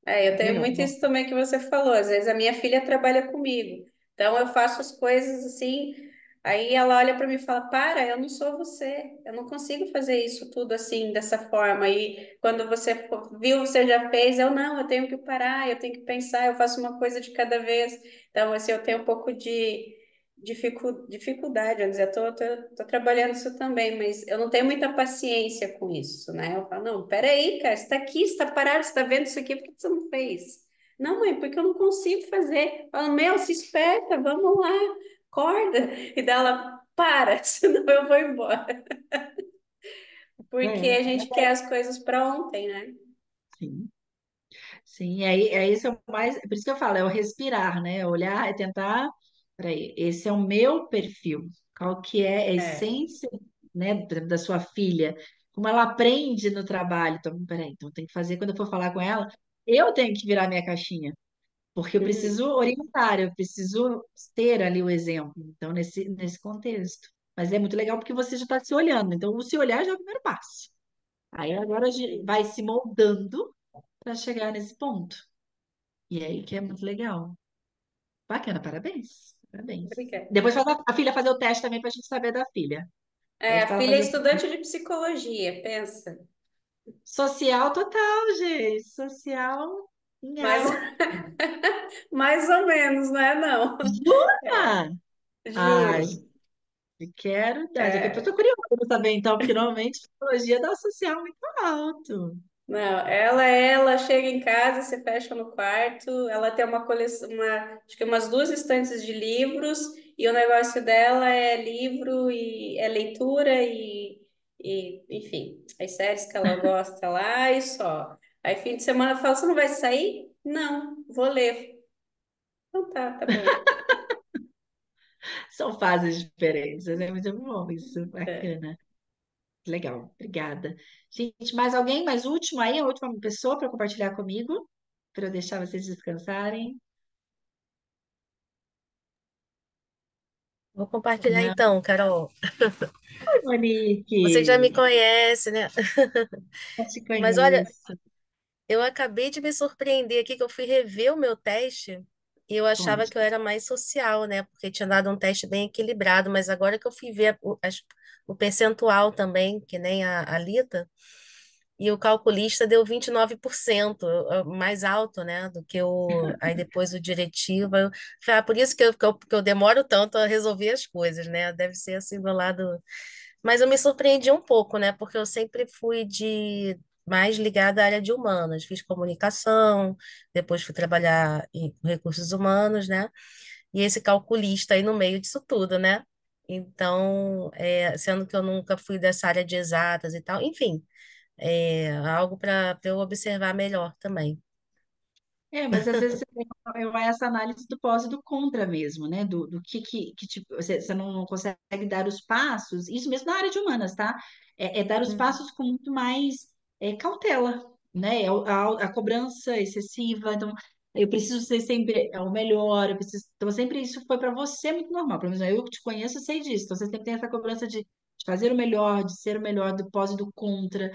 Eu Muito tenho legal. muito isso também que você falou. Às vezes a minha filha trabalha comigo, então eu faço as coisas assim, aí ela olha para mim e fala: Para, eu não sou você, eu não consigo fazer isso tudo assim, dessa forma. E quando viu, você já fez, eu não, eu tenho que parar, eu tenho que pensar, eu faço uma coisa de cada vez. Então, assim, eu tenho um pouco de dificuldade, vamos dizer, tô trabalhando isso também, mas eu não tenho muita paciência com isso, né? Eu falo, não, peraí, cara, você está aqui, você está parado, você está vendo isso aqui, por que você não fez? Não, mãe, porque eu não consigo fazer. Eu falo, meu, se esperta, vamos lá, acorda. E daí ela, para, senão eu vou embora. Porque É, a gente quer as coisas para ontem, né? sim. Sim, aí esse é o mais, é por isso que eu falo, é o respirar, né? É olhar, é tentar, peraí, esse é o meu perfil. Qual que é a É. essência, né, da sua filha? Como ela aprende no trabalho. Então, peraí, então tem que fazer, quando eu for falar com ela, eu tenho que virar minha caixinha. porque eu Uhum. preciso orientar, eu preciso ter ali o exemplo. Então, nesse contexto. Mas é muito legal porque você já está se olhando. Então, o se olhar já é o primeiro passo. Aí agora vai se moldando para chegar nesse ponto. E aí que é muito legal. Bacana, parabéns. Parabéns. Obrigada. Depois faz a filha fazer o teste também para a gente saber da filha. É, Pede a para ela filha é fazer o estudante de psicologia, pensa. social total, gente. Social em Mas alta. mais ou menos, não é não? Jura? Ai, Juro. quero dar. Depois eu É, tô curiosa para saber, então, porque normalmente psicologia dá social muito alto. não, ela chega em casa, se fecha no quarto, ela tem uma coleção, acho que umas duas estantes de livros, e o negócio dela é livro e é leitura e enfim, as séries que ela gosta lá e só. Aí fim de semana eu falo, você não vai sair? Não, vou ler. Então tá bom. São fases diferentes, mas é muito bom isso, É. bacana. Legal, obrigada. Gente, mais alguém? Mais último aí? A última pessoa para compartilhar comigo? Para eu deixar vocês descansarem? Vou compartilhar Não, então, Carol. Você já me Monique, conhece, né? eu te Mas olha, conheço. eu acabei de me surpreender aqui que eu fui rever o meu teste e eu achava Conte. que eu era mais social, né? Porque tinha dado um teste bem equilibrado, mas agora que eu fui ver o percentual também, que nem a Lita, e o calculista deu 29%, mais alto, né? Do que o. Aí depois o diretivo. Eu falei, por isso que eu demoro tanto a resolver as coisas, né? Deve ser assim do lado. Mas eu me surpreendi um pouco, né? Porque eu sempre fui de mais ligada à área de humanas. Fiz comunicação, depois fui trabalhar em recursos humanos, né? E esse calculista aí no meio disso tudo, né? Então, sendo que eu nunca fui dessa área de exatas e tal, enfim, algo para eu observar melhor também. Mas às vezes vai essa análise do pós e do contra mesmo, né? Do que tipo, você não consegue dar os passos, isso mesmo na área de humanas, tá? É dar os Uhum. passos com muito mais cautela, né? A cobrança excessiva, então eu preciso ser sempre o melhor, eu preciso, então sempre isso foi para você muito normal, pelo menos eu que te conheço, eu sei disso, então você sempre tem essa cobrança de fazer o melhor, de ser o melhor, do pós e do contra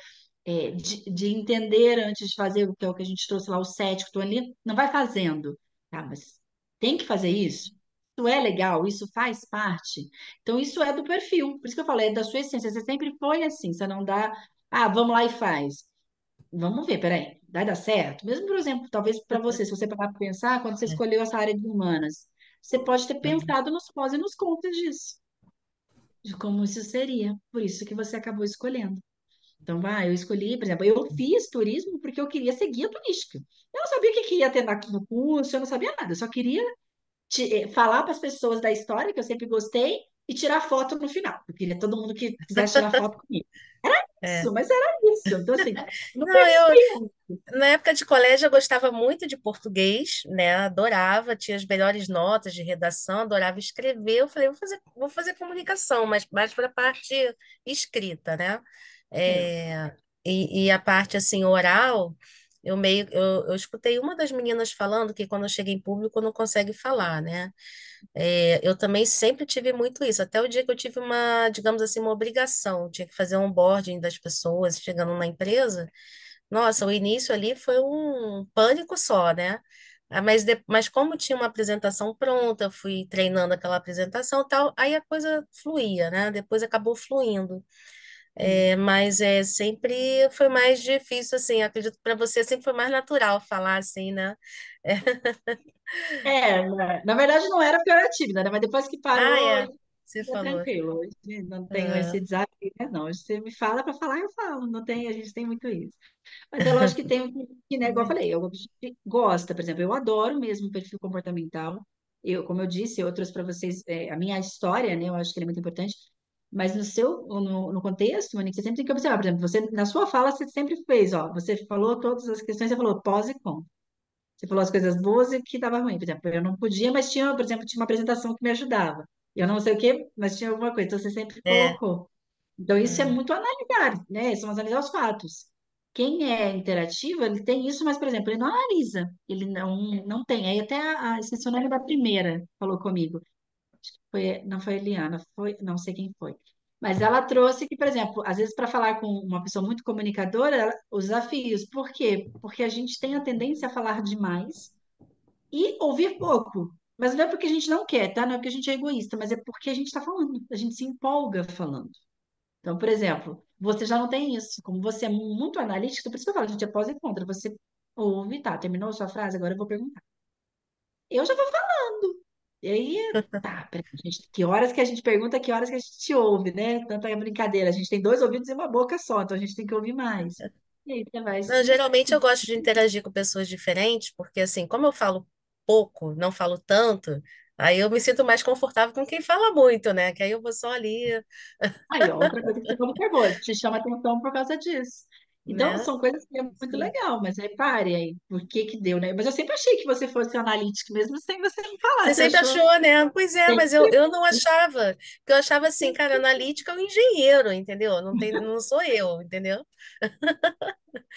de entender antes de fazer, o que é o que a gente trouxe lá, o cético, tô ali, não vai fazendo, tá? Mas tem que fazer isso? Isso é legal, isso faz parte. Então, isso é do perfil. Por isso que eu falei, é da sua essência. Você sempre foi assim, você não dá, vamos lá e faz. Vamos ver, peraí, vai dar certo? Mesmo, por exemplo, talvez para você, se você parar para pensar, quando você É. escolheu essa área de humanas, você pode ter Uhum. pensado nos pós e nos contras disso, de como isso seria. Por isso que você acabou escolhendo. Então, eu escolhi, por exemplo, eu fiz turismo porque eu queria ser guia turística. Eu não sabia o que que ia ter no curso, eu não sabia nada. Eu só queria falar para as pessoas da história, que eu sempre gostei, e tirar foto no final. Eu queria todo mundo que quisesse tirar foto comigo. É. Isso, mas era isso. Então, assim, não Não, eu, perguntei. na época de colégio, eu gostava muito de português, né? Adorava, tinha as melhores notas de redação, adorava escrever. Eu falei, vou fazer comunicação, mas mais para a parte escrita, né? É. E a parte assim oral, eu escutei uma das meninas falando que quando chega em público não consegue falar, né? Eu também sempre tive muito isso, até o dia que eu tive uma, digamos assim, uma obrigação, tinha que fazer um onboarding das pessoas chegando na empresa. Nossa, o início ali foi um pânico só, né? Mas como tinha uma apresentação pronta, eu fui treinando aquela apresentação e tal, aí a coisa fluía, né? Depois acabou fluindo. Mas sempre foi mais difícil, assim, acredito que para você sempre foi mais natural falar assim, né? Na verdade não era porque eu era tímida, né? Mas depois que Ah, parou, é, hoje você é falou. tranquilo. Hoje não tenho esse Ah, desafio, né? Não. Hoje você me fala para falar, eu falo. Não tem, a gente tem muito isso. Mas é lógico que tem o que, né, igual eu falei, a gente gosta, por exemplo, eu adoro mesmo o perfil comportamental. Como eu disse, eu trouxe para vocês a minha história, né? Eu acho que ele é muito importante. Mas no contexto, Monique, você sempre tem que observar. Por exemplo, você, na sua fala, você sempre fez, ó, você falou todas as questões, você falou pós e contra. Você falou as coisas boas e o que estava ruim. Por exemplo, eu não podia, mas tinha, por exemplo, tinha uma apresentação que me ajudava. Eu não sei o quê, mas tinha alguma coisa. Então, você sempre é. colocou. Então, isso é Hum. muito analisar, né? São analisar os fatos. Quem é interativo, ele tem isso, mas, por exemplo, ele não analisa, ele não tem. Aí até esqueci o nome da primeira, falou comigo. Não foi a Eliana, não sei quem foi. Mas ela trouxe que, por exemplo, às vezes para falar com uma pessoa muito comunicadora, os desafios. Por quê? Porque a gente tem a tendência a falar demais e ouvir pouco. Mas não é porque a gente não quer, tá? Não é porque a gente é egoísta, mas é porque a gente está falando. A gente se empolga falando. Então, por exemplo, você já não tem isso. Como você é muito analítico, por isso que eu falo, a gente é pós e contra. Você ouve, tá, terminou a sua frase, agora eu vou perguntar. Eu já vou falando. E aí, tá, peraí, que horas que a gente pergunta, que horas que a gente ouve, né? Tanta brincadeira. A gente tem dois ouvidos e uma boca só, então a gente tem que ouvir mais. E aí você vai Não, se. geralmente eu gosto de interagir com pessoas diferentes, porque assim, como eu falo pouco, não falo tanto, aí eu me sinto mais confortável com quem fala muito, né? Que aí eu vou só ali, Aí, ó, outra coisa que você não observou, te chama atenção por causa disso. Então, né? são coisas que é muito Sim. legal, mas repare aí, por que que deu, né? Mas eu sempre achei que você fosse analítico mesmo sem você me falar. Você Você sempre achou achou, né? Pois é, mas eu, sempre. eu não achava. Porque eu achava assim, cara, analítica é um engenheiro, entendeu? Não tem, não sou eu, entendeu?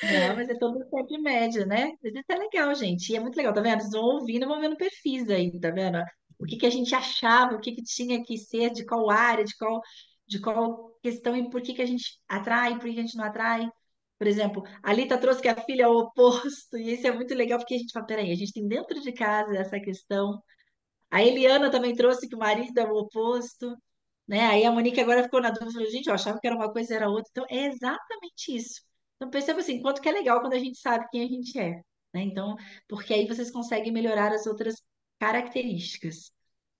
Não, mas é todo certo de média, né? Mas isso é legal, gente. E é muito legal, tá vendo? Vocês vão ouvindo, vão vendo perfis aí, tá vendo? O que que a gente achava, o que que tinha que ser, de qual área, de qual questão e por que que a gente atrai, por que que a gente não atrai. Por exemplo, a Lita trouxe que a filha é o oposto, e isso é muito legal porque a gente fala, peraí, a gente tem dentro de casa essa questão. A Eliana também trouxe que o marido é o oposto, né? Aí a Monique agora ficou na dúvida, falou, gente, eu achava que era uma coisa e era outra. Então, é exatamente isso. Então, perceba assim, quanto que é legal quando a gente sabe quem a gente é, né? Então, porque aí vocês conseguem melhorar as outras características,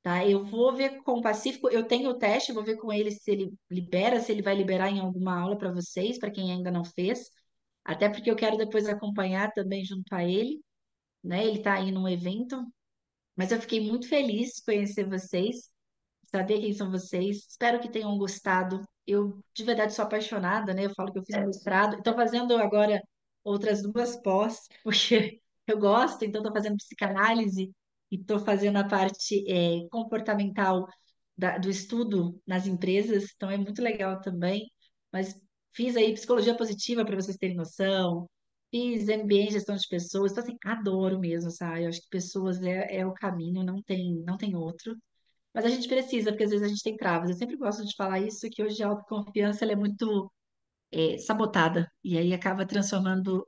tá? Eu vou ver com o Pacífico, eu tenho o teste, vou ver com ele se ele libera, se ele vai liberar em alguma aula para vocês, para quem ainda não fez. Até porque eu quero depois acompanhar também junto a ele, né? Ele está aí num evento, mas eu fiquei muito feliz de conhecer vocês, saber quem são vocês. Espero que tenham gostado. Eu, de verdade, sou apaixonada, né? Eu falo que eu fiz mestrado. Estou fazendo agora outras duas pós, porque eu gosto, então estou fazendo psicanálise e estou fazendo a parte comportamental do estudo nas empresas, então é muito legal também. Mas fiz aí psicologia positiva para vocês terem noção. Fiz MBA em gestão de pessoas, então assim, adoro mesmo, sabe? Eu acho que pessoas é o caminho, não tem outro. Mas a gente precisa, porque às vezes a gente tem travas. Eu sempre gosto de falar isso, que hoje a autoconfiança ela é muito sabotada. E aí acaba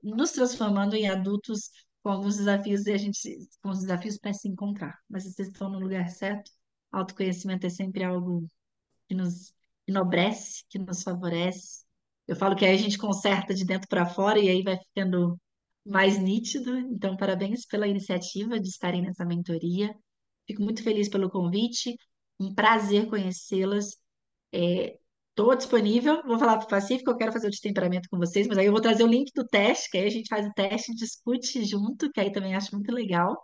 nos transformando em adultos com alguns desafios e a gente com os desafios para se encontrar. Mas vocês estão no lugar certo. Autoconhecimento é sempre algo que nos enobrece, que nos favorece. Eu falo que aí a gente conserta de dentro para fora e aí vai ficando mais nítido. Então, parabéns pela iniciativa de estarem nessa mentoria. Fico muito feliz pelo convite. Um prazer conhecê-las. Estou disponível. Vou falar para o Pacífico, eu quero fazer o destemperamento com vocês, mas aí eu vou trazer o link do teste, que aí a gente faz o teste e discute junto, que aí também acho muito legal.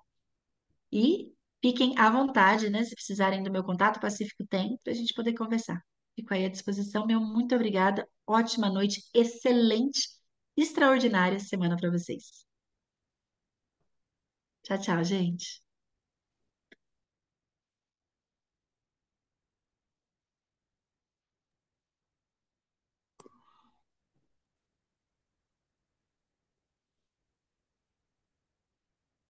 E fiquem à vontade, né? Se precisarem do meu contato, o Pacífico tem, para a gente poder conversar. Fico aí à disposição. Meu muito obrigada. Ótima noite, excelente, extraordinária semana para vocês. Tchau, tchau, gente.